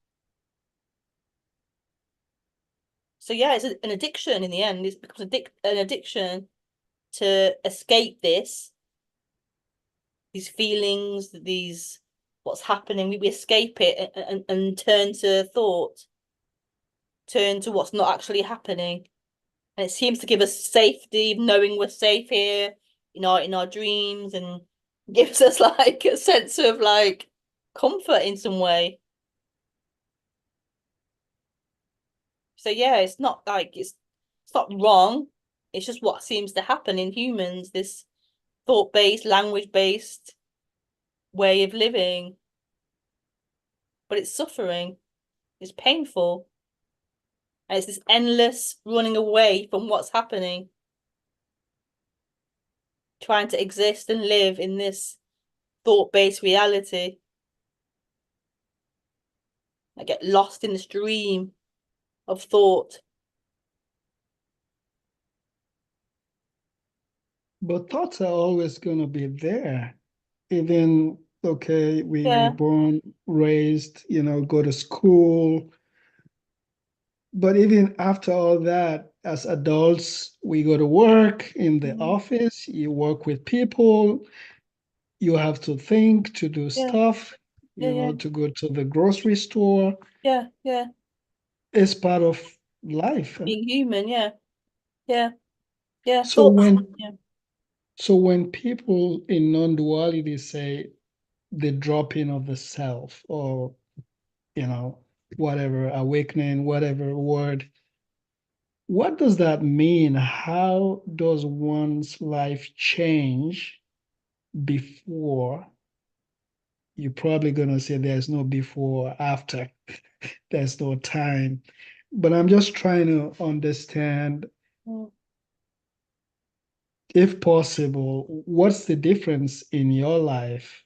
So yeah, it's an addiction in the end. It becomes an addiction to escape these feelings, these what's happening. We escape it and turn to thought, turn to what's not actually happening. And it seems to give us safety, knowing we're safe here, in our dreams, and gives us like a sense of like comfort in some way. So yeah, it's not like it's not wrong. It's just what seems to happen in humans, this thought-based, language-based way of living. But it's suffering, it's painful, and it's this endless running away from what's happening, trying to exist and live in this thought-based reality. I get lost in this dream of thought. But thoughts are always going to be there. Even, okay, we Yeah. born, raised, go to school. But even after all that, as adults, we go to work in the Mhm. office, you work with people, you have to think, to do Yeah. stuff, Yeah. Yeah. to go to the grocery store. Yeah. Yeah. It's part of life. Being human. Yeah. Yeah. Yeah. So Thoughts. when Yeah. so when people in non-duality say the dropping of the self, or whatever, awakening, whatever word, what does that mean? How does one's life change before? You're probably going to say there's no before, after, there's no time. But I'm just trying to understand, Mm. if possible, what's the difference in your life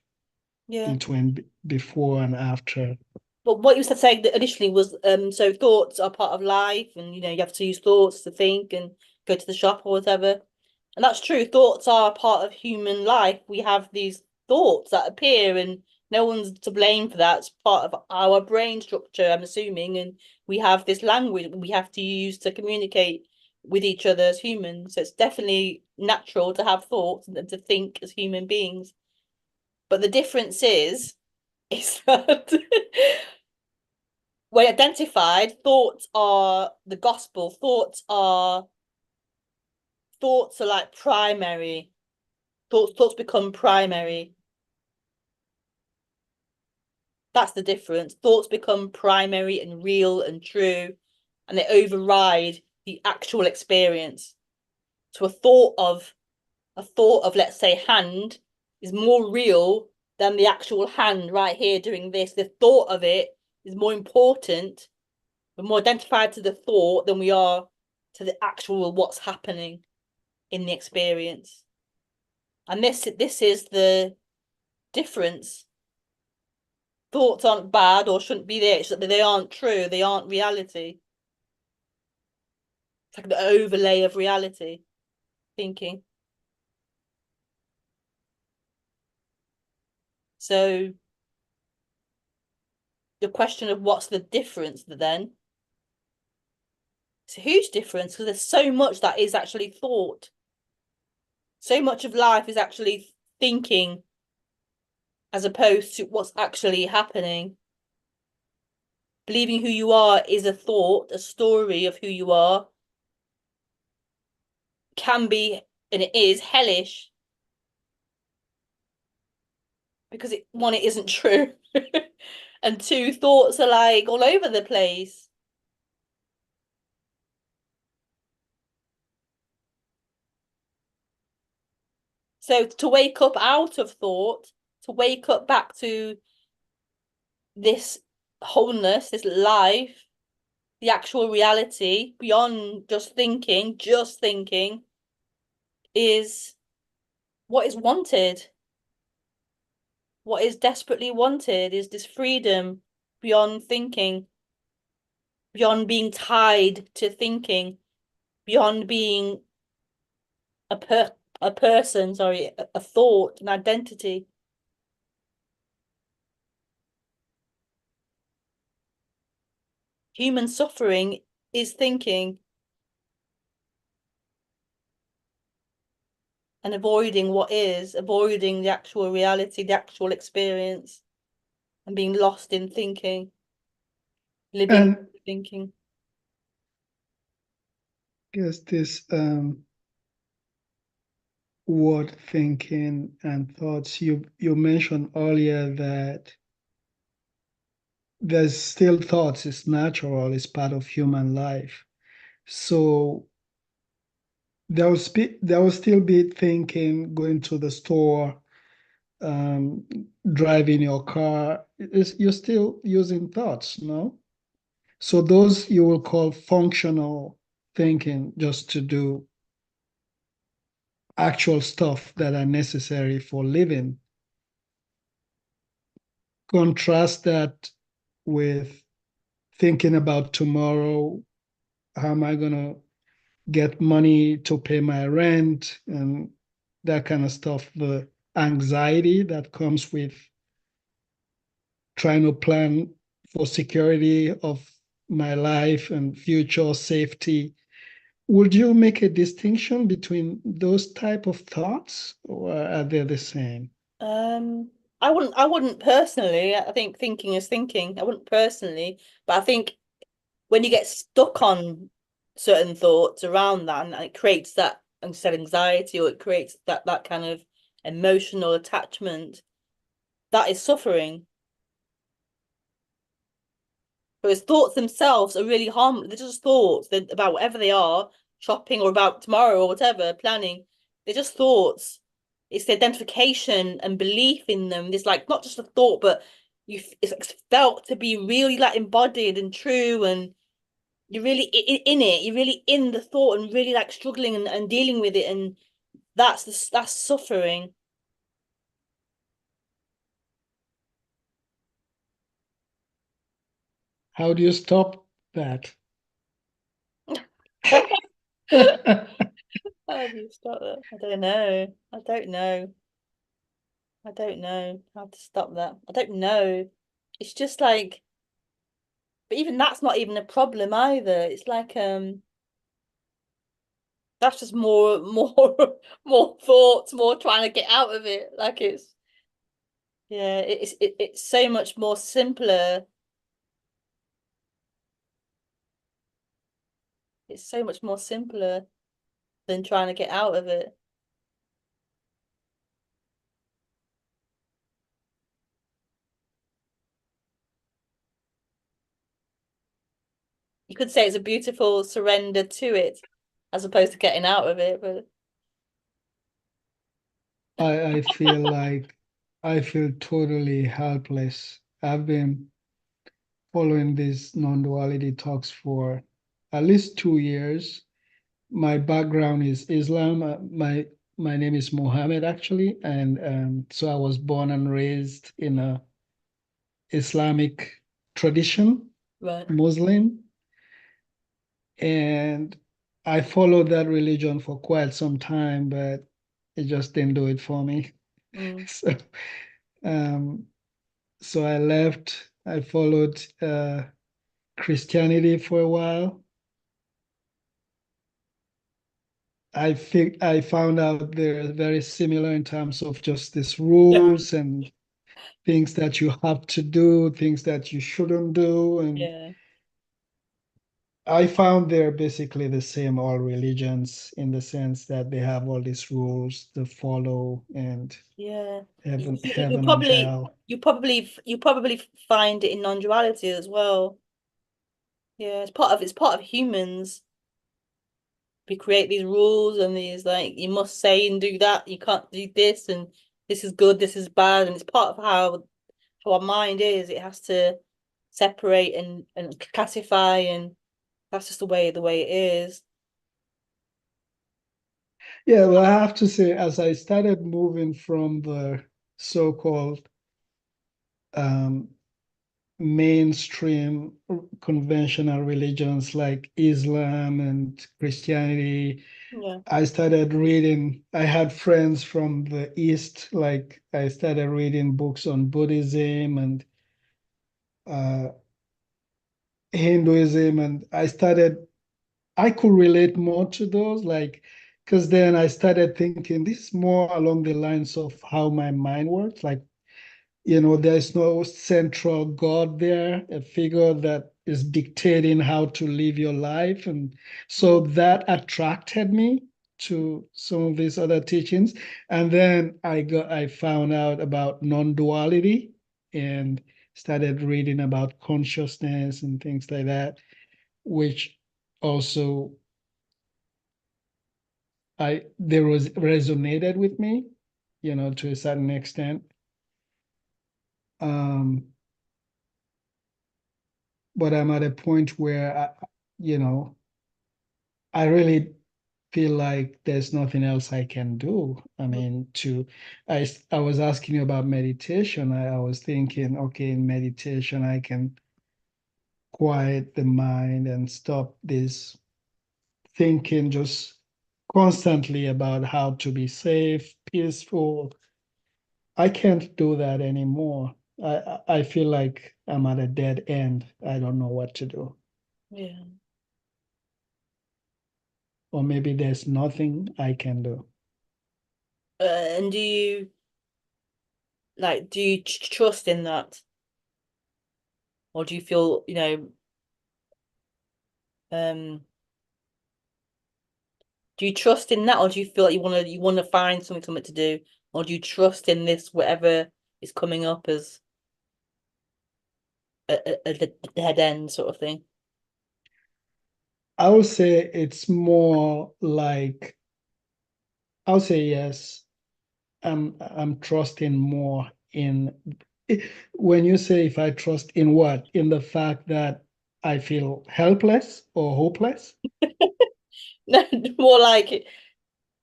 Yeah. between before and after? But what you said saying that initially was so thoughts are part of life, and you have to use thoughts to think and go to the shop or whatever. And that's true. Thoughts are part of human life. We have these thoughts that appear, and no one's to blame for that. It's part of our brain structure, I'm assuming, and we have this language we have to use to communicate with each other as humans. So it's definitely natural to have thoughts and to think as human beings. But the difference is that when identified, thoughts are the gospel. Thoughts are like primary. Thoughts become primary. That's the difference. Thoughts become primary and real and true, and they override the actual experience. So a thought of let's say hand is more real than the actual hand right here doing this. The thought of it is more important. We're more identified to the thought than we are to the actual what's happening in the experience. And this is the difference. Thoughts aren't bad or shouldn't be there. It's that they aren't true. They aren't reality. It's like the overlay of reality thinking. So the question of what's the difference then? It's a huge difference because there's so much that is actually thought. So much of life is actually thinking as opposed to what's actually happening. believing who you are is a thought, a story of who you are, can be, and it is hellish because one, it isn't true. And two, thoughts are like all over the place. So to wake up out of thought, to wake up back to this wholeness, this life, the actual reality beyond just thinking is what is wanted. What is desperately wanted is this freedom beyond thinking, beyond being tied to thinking, beyond being a person, sorry, a thought, an identity. Human suffering is thinking and avoiding what is, avoiding the actual reality, the actual experience, and being lost in thinking, living And thinking. I guess this word thinking and thoughts, you mentioned earlier that there's still thoughts, it's natural, it's part of human life. So there will still be thinking, going to the store, um, driving your car. You're still using thoughts, no? So those you will call functional thinking, just to do actual stuff that are necessary for living. Contrast that with thinking about tomorrow. How am I going to get money to pay my rent and that kind of stuff? The anxiety that comes with trying to plan for security of my life and future safety. Would you make a distinction between those type of thoughts, or are they the same? Um, I wouldn't personally. I think thinking is thinking. I wouldn't personally, but I think when you get stuck on certain thoughts around that, and it creates that, like I said, anxiety, or it creates that kind of emotional attachment, that is suffering. Whereas thoughts themselves are really harmless. They're just thoughts. They're about whatever they are, shopping or about tomorrow or whatever, planning. They're just thoughts. It's the identification and belief in them. It's like not just a thought, but it's like felt to be really like embodied and true, and you're really in it. You're really in the thought and really like struggling and dealing with it, and that's suffering. How do you stop that? How do you stop that? I don't know. I don't know. I don't know how to stop that. I don't know. It's just like, but even that's not even a problem either. It's like that's just more thoughts, more trying to get out of it. Like yeah, it's so much more simpler. It's so much more simpler than trying to get out of it. You could say it's a beautiful surrender to it as opposed to getting out of it, but I feel like I feel totally helpless. I've been following these non-duality talks for at least 2 years. My background is Islam. My name is Mohammed actually, and so I was born and raised in a Islamic tradition, right. Muslim, and I followed that religion for quite some time, but it just didn't do it for me. Mm. So, um, so I left. I followed Christianity for a while. I found out they're very similar in terms of just these Yeah. rules and things that you have to do, things that you shouldn't do. And Yeah. I found they're basically the same, all religions, in the sense that they have all these rules to follow and Yeah. You heaven and probably hell. you probably find it in non-duality as well. Yeah, it's part of humans. We create these rules and these like you must say and do that. You can't do this and this is good, this is bad, and it's part of how our mind is. It has to separate and classify, and that's just the way it is. Yeah, well, I have to say, as I started moving from the so-called um, mainstream conventional religions like Islam and Christianity, Yeah. I started reading. I had friends from the East, like I started reading books on Buddhism and uh, Hinduism, and I could relate more to those, like, because then I started thinking this is more along the lines of how my mind works. Like, there's no central God there, a figure that is dictating how to live your life. And so Mm. that attracted me to some of these other teachings. And then I found out about non-duality and started reading about consciousness and things like that, which also there was resonated with me, to a certain extent. Um, but I'm at a point where you know, I really feel like there's nothing else I can do. I mean, I was asking you about meditation. I was thinking, okay, in meditation, I can quiet the mind and stop this thinking just constantly about how to be safe, peaceful. I can't do that anymore. I feel like I'm at a dead end. I don't know what to do. Yeah. Or maybe there's nothing I can do. And do you trust in that, or do you feel um do you trust in that, or do you feel like you want to find something to do, or do you trust in this whatever is coming up as a dead end sort of thing? I would say it's more like I'll say yes. I'm trusting more in when you say if I trust in what? In the fact that I feel helpless or hopeless. No, more like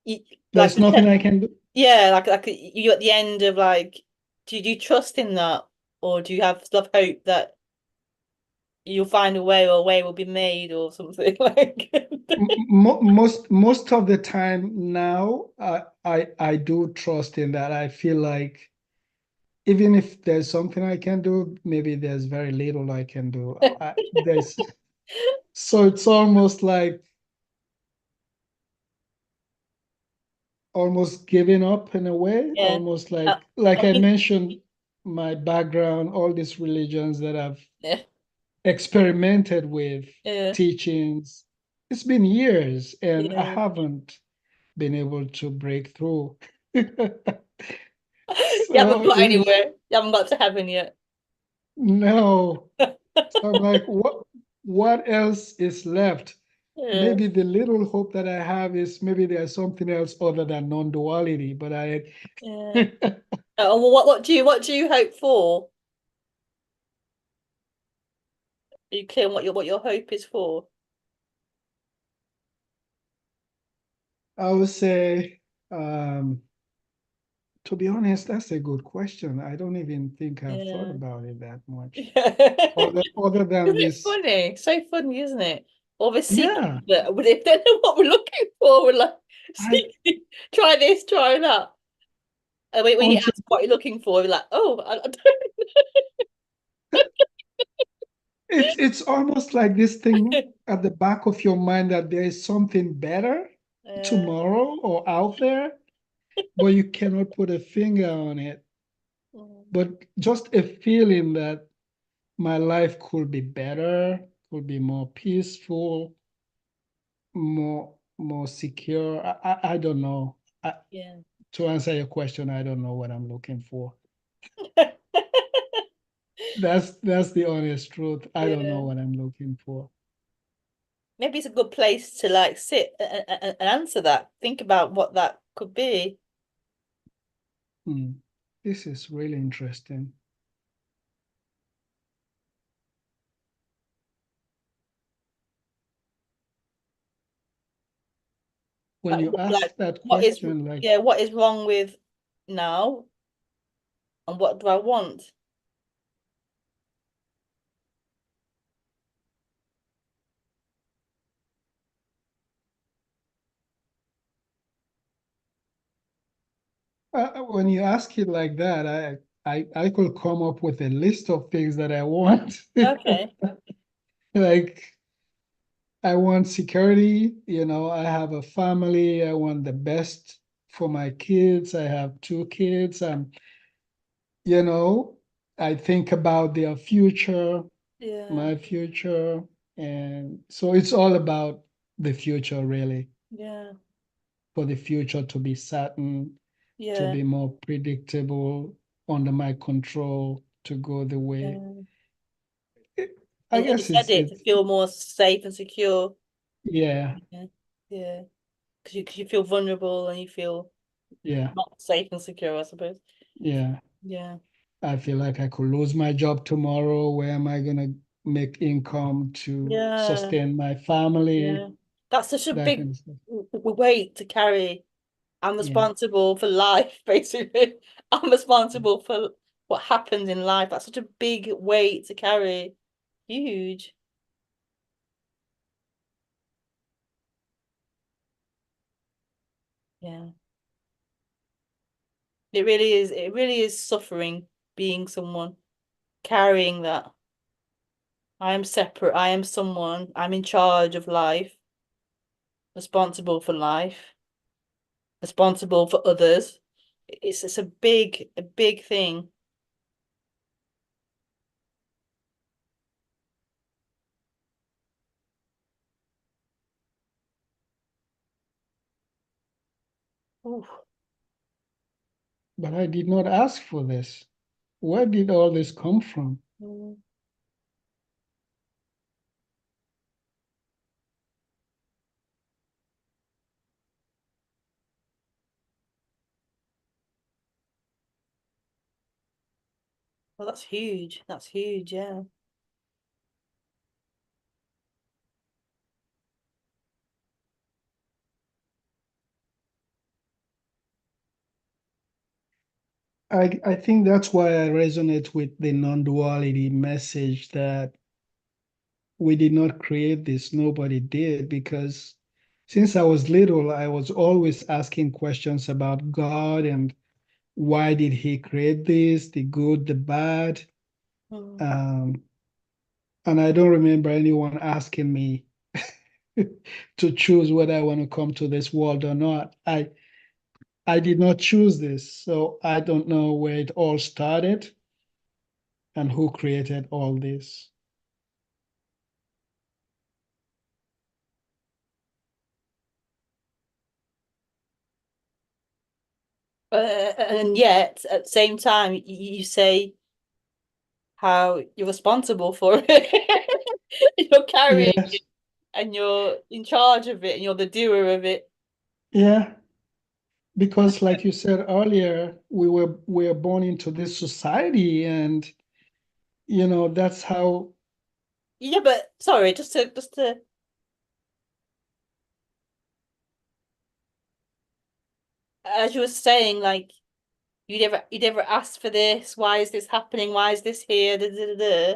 you, like There's nothing I can do. yeah, like you at the end of like, do you trust in that, or do you have still have hope that you'll find a way or a way will be made or something like? Most of the time now, I do trust in that. I feel like even if there's something I can do, maybe there's very little I can do. There's so it's almost like almost giving up in a way, Yeah. almost Uh, like I I think mentioned my background, all these religions that I've yeah, experimented with, yeah, teachings. It's been years and I yeah. haven't been able to break through. You haven't So got it is anywhere. You haven't got to heaven yet. no. So I'm like, what else is left? Yeah, Maybe the little hope that I have is maybe there's something else other than non-duality, but I yeah. Well, what do you hope for? Are you clear on what your hope is for? I would say, um, to be honest, that's a good question. I don't even think I've thought Yeah. about it that much. Isn't Other than it this, funny? So funny, isn't it? All this yeah, seeking, but we don't know what we're looking for. We're like, I seeking, try this, try that. And when you until ask what you're looking for, we're like, oh, I don't. it's almost like this thing at the back of your mind that there is something better Uh, tomorrow or out there, but you cannot put a finger on it. but just a feeling that my life could be better, could be more peaceful, more secure. I don't know. Yeah. To answer your question, I don't know what I'm looking for. That's the honest truth. I don't know Yeah. what I'm looking for. Maybe it's a good place to like sit and answer that. Think about what that could be. Hmm. This is really interesting. When Like, you like ask that what is, question, like, yeah, what is wrong with now and what do I want? when you ask it like that, I could come up with a list of things that I want. Okay. Like, I want security, I have a family, I want the best for my kids. I have two kids. You know, I think about their future, Yeah. my future. And so it's all about the future, really, Yeah. for the future to be certain, to Yeah. be more predictable, under my control, to go the way. Yeah. I And you guess said it to it's feel more safe and secure. yeah, Yeah. Yeah. Cause you feel vulnerable and you feel yeah, not safe and secure, I suppose. yeah. Yeah. I feel like I could lose my job tomorrow. Where am I gonna make income to Yeah. sustain my family? Yeah. That's such a That big kind of stuff. weight to carry. I'm Yeah, responsible for life, basically. I'm responsible for what happens in life. That's such a big weight to carry. Huge. Yeah. It really is. It really is suffering being someone carrying that. I am separate. I am someone. I'm in charge of life, responsible for life, responsible for others. It's a big thing. Ooh. but I did not ask for this. Where did all this come from? Mm. Well, that's huge. That's huge. Yeah. I think that's why I resonate with the non-duality message that we did not create this, nobody did, because since I was little, I was always asking questions about God and why did he create this, the good, the bad. Mm. Um, and I don't remember anyone asking me to choose whether I want to come to this world or not. I did not choose this, so I don't know where it all started and who created all this. And yet, at the same time, you say how you're responsible for it. You're carrying Yes, it and you're in charge of it and you're the doer of it. yeah, because like you said earlier, we were born into this society, and that's how. Yeah, but sorry, just to as you were saying, like you never asked for this. Why is this happening? Why is this here? Da, da, da, da.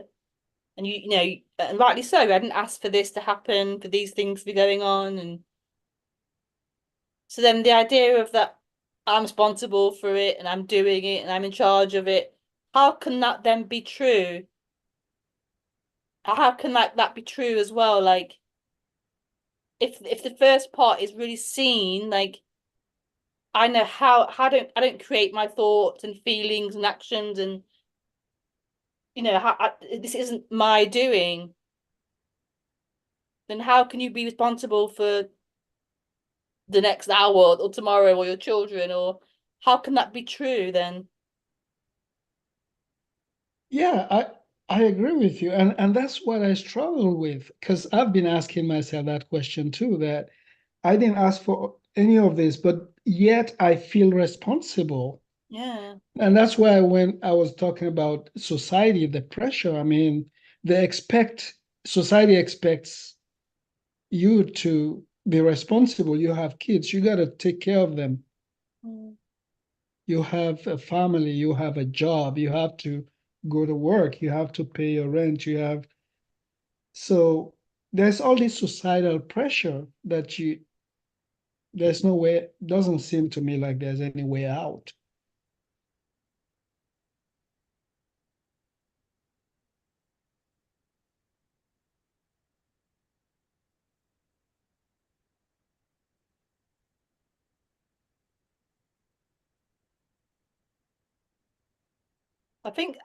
And you know, and rightly so. I didn't ask for this to happen, for these things to be going on, and so then the idea of that I'm responsible for it and I'm doing it and I'm in charge of it. How can that then be true? How can that be true as well? Like if the first part is really seen, like I know how I don't create my thoughts and feelings and actions, and this isn't my doing, then how can you be responsible for the next hour or tomorrow or your children, or how can that be true then? Yeah, I agree with you. And that's what I struggle with because I've been asking myself that question too, that I didn't ask for any of this, but yet I feel responsible. Yeah. And that's why when I was talking about society, the pressure, I mean, they expect society expects you to be responsible. You have kids, you got to take care of them. Mm. You have a family, you have a job, you have to go to work, you have to pay your rent, you have so there's all this societal pressure that there's no way, doesn't seem to me like there's any way out. I think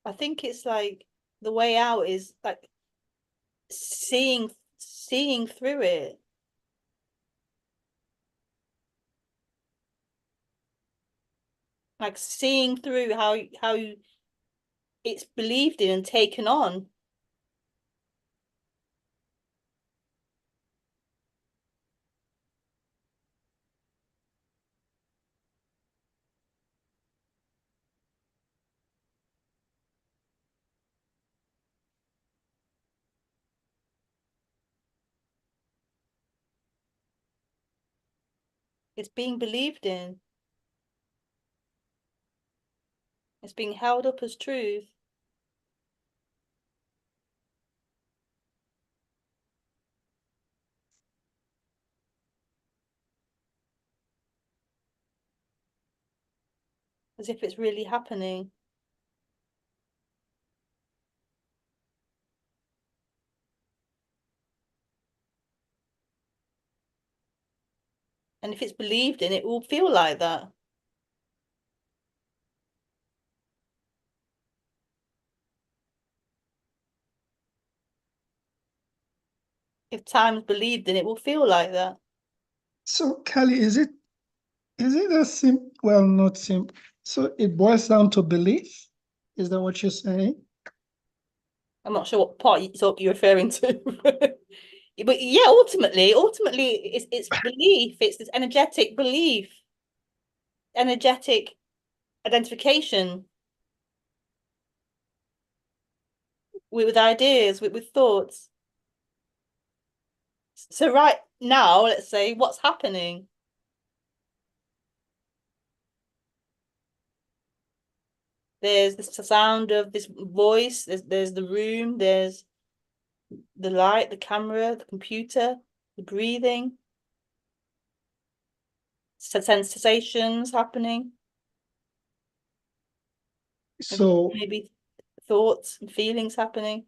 I think it's like the way out is like seeing through it, like seeing through how it's believed in and taken on. It's being believed in. It's being held up as truth. As if it's really happening. And if it's believed in, it will feel like that. If time's believed in, it will feel like that. So, Kelly, is it a well, not simple. So it boils down to belief? Is that what you're saying? I'm not sure what part you're referring to. But yeah, ultimately, it's belief. It's this energetic belief, energetic identification with ideas, with thoughts. So right now, let's say what's happening. There's the sound of this voice. There's the room. There's the light, the camera, the computer, the breathing, sensations happening, So, maybe thoughts and feelings happening.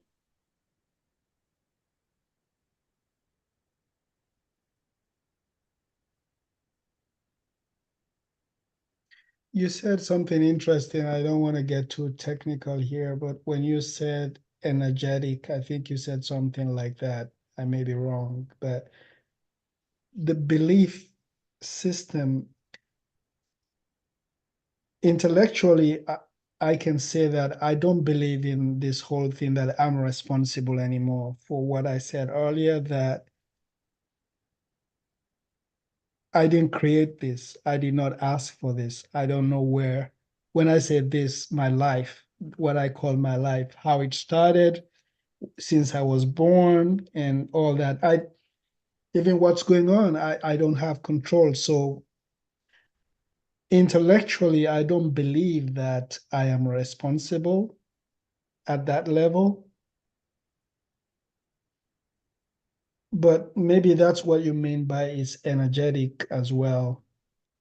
you said something interesting. I don't want to get too technical here, but when you said energetic, I think you said something like that. I may be wrong, but the belief system, intellectually, I can say that I don't believe in this whole thing that I'm responsible anymore for what I said earlier, that I didn't create this. I did not ask for this. I don't know where. When I say this, my life, what I call my life, how it started since I was born and all that. Even what's going on, I don't have control. So intellectually, I don't believe that I am responsible at that level. But maybe that's what you mean by it's energetic as well.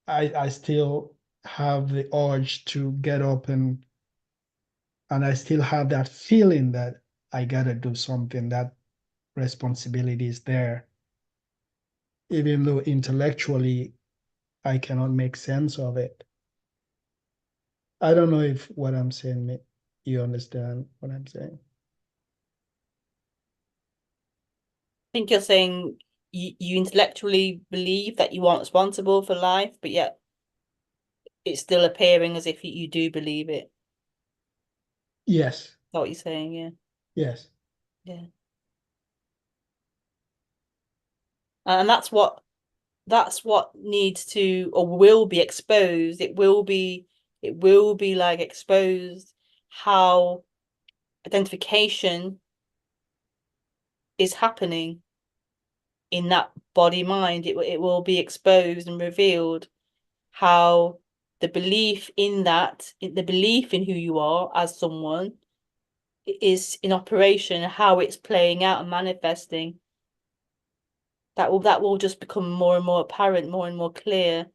I still have the urge to get up and and I still have that feeling that I gotta do something, that responsibility is there, even though intellectually I cannot make sense of it. I don't know if what I'm saying, you understand what I'm saying. Think you're saying you intellectually believe that you aren't responsible for life, but yet it's still appearing as if you do believe it. Yes, Is that what you're saying? Yeah. yes. Yeah. And that's what needs to or will be exposed. It will be like exposed how identification is happening in that body mind. It will be exposed and revealed how the belief in who you are as someone is in operation, how it's playing out and manifesting. That will just become more and more apparent, more and more clear.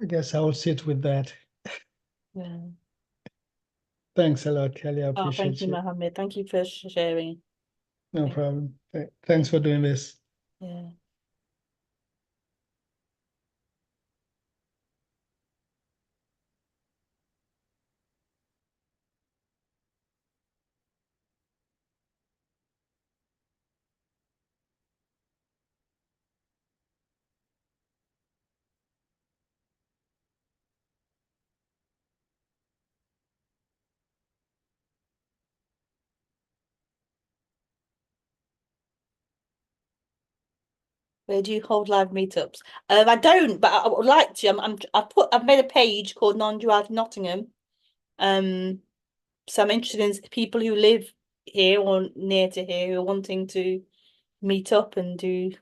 I guess I will sit with that. Yeah. Thanks a lot, Kelly. I Oh, thank appreciate you, you. Mohammed. Thank you for sharing. No Thank problem. Thanks for doing this. Yeah. Where do you hold live meetups? I don't, but I would like to. I've made a page called Nonduality Nottingham. Um, so I'm interested in people who live here or near to here who are wanting to meet up and do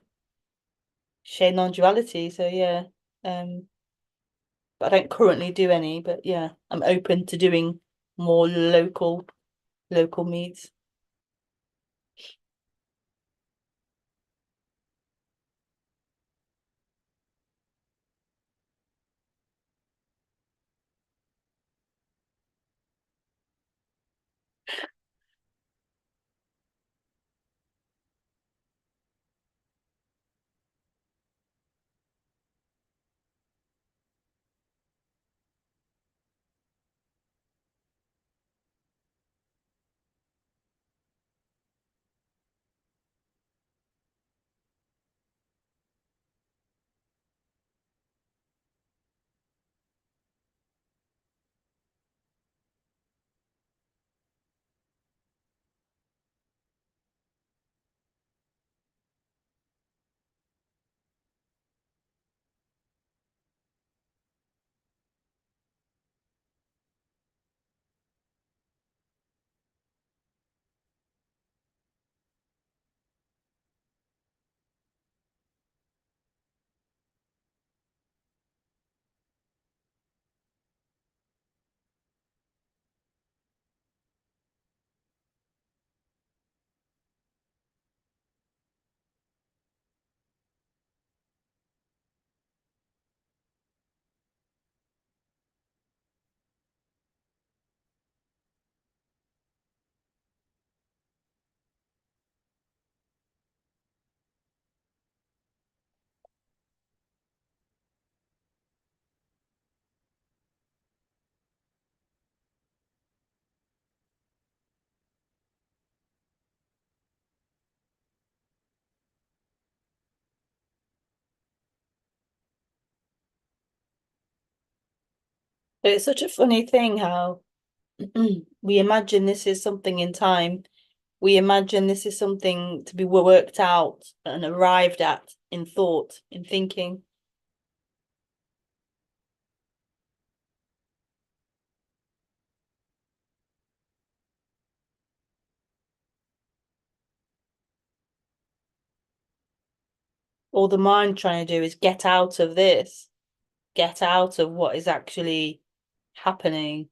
share non-duality. So yeah. Um, but I don't currently do any, but yeah, I'm open to doing more local meets. But it's such a funny thing how we imagine this is something in time. We imagine this is something to be worked out and arrived at in thought, in thinking. all the mind trying to do is get out of this, get out of what is actually happening.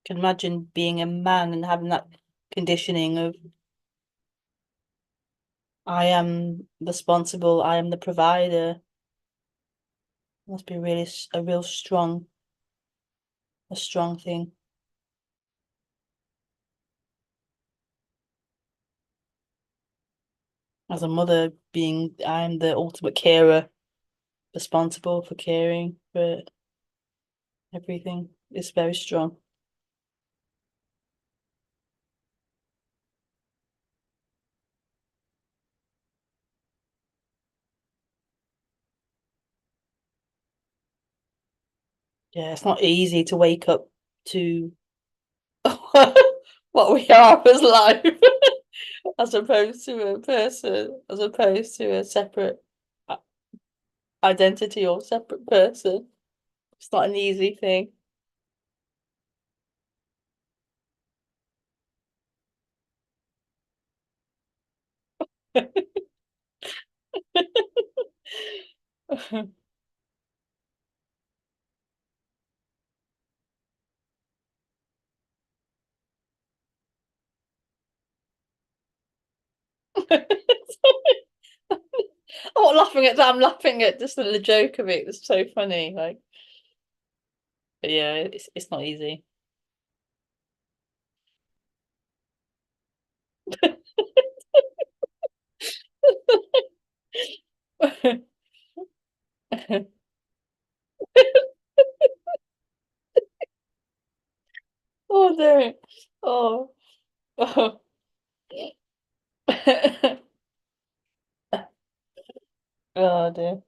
Can imagine being a man and having that conditioning of I am responsible, I am the provider. Must be really a real a strong thing. As a mother, being I'm the ultimate carer, responsible for caring for everything. It's very strong. Yeah, it's not easy to wake up to what we are as life, as opposed to a person, as opposed to a separate identity or separate person. It's not an easy thing. I'm not laughing at that. I'm laughing at just the joke of it. It's so funny. Like, but yeah, it's not easy. Oh no. Oh. Oh. Oh dear.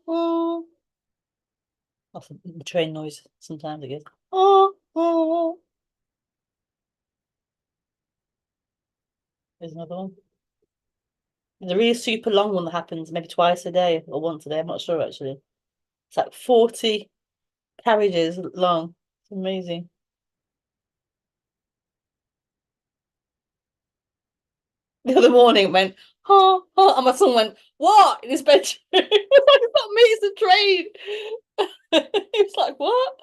oh. That's a train noise. Sometimes it goes, oh, oh. There's another one. There's a really super long one that happens maybe twice a day or once a day. I'm not sure actually. It's like 40 carriages long. It's amazing. The other morning it went, oh, oh, and my son went, what? In his bedroom. It was like, it's not me, it's the train. He was like, what?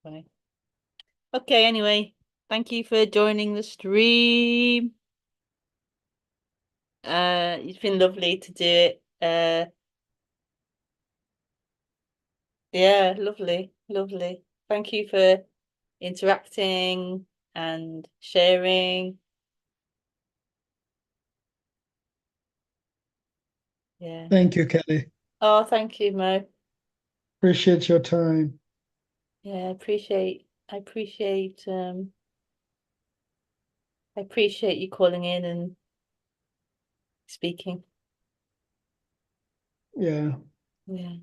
Funny. Okay, anyway, thank you for joining the stream. It's been lovely to do it. Yeah, lovely, lovely. Thank you for interacting and sharing. Yeah. Thank you, Kelly. Oh, thank you, Mo. Appreciate your time. Yeah, I appreciate you calling in and speaking. Yeah, Yeah.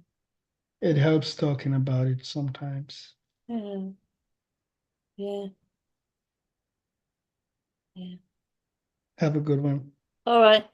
it helps talking about it sometimes. Yeah. Yeah. Yeah. Have a good one. All right.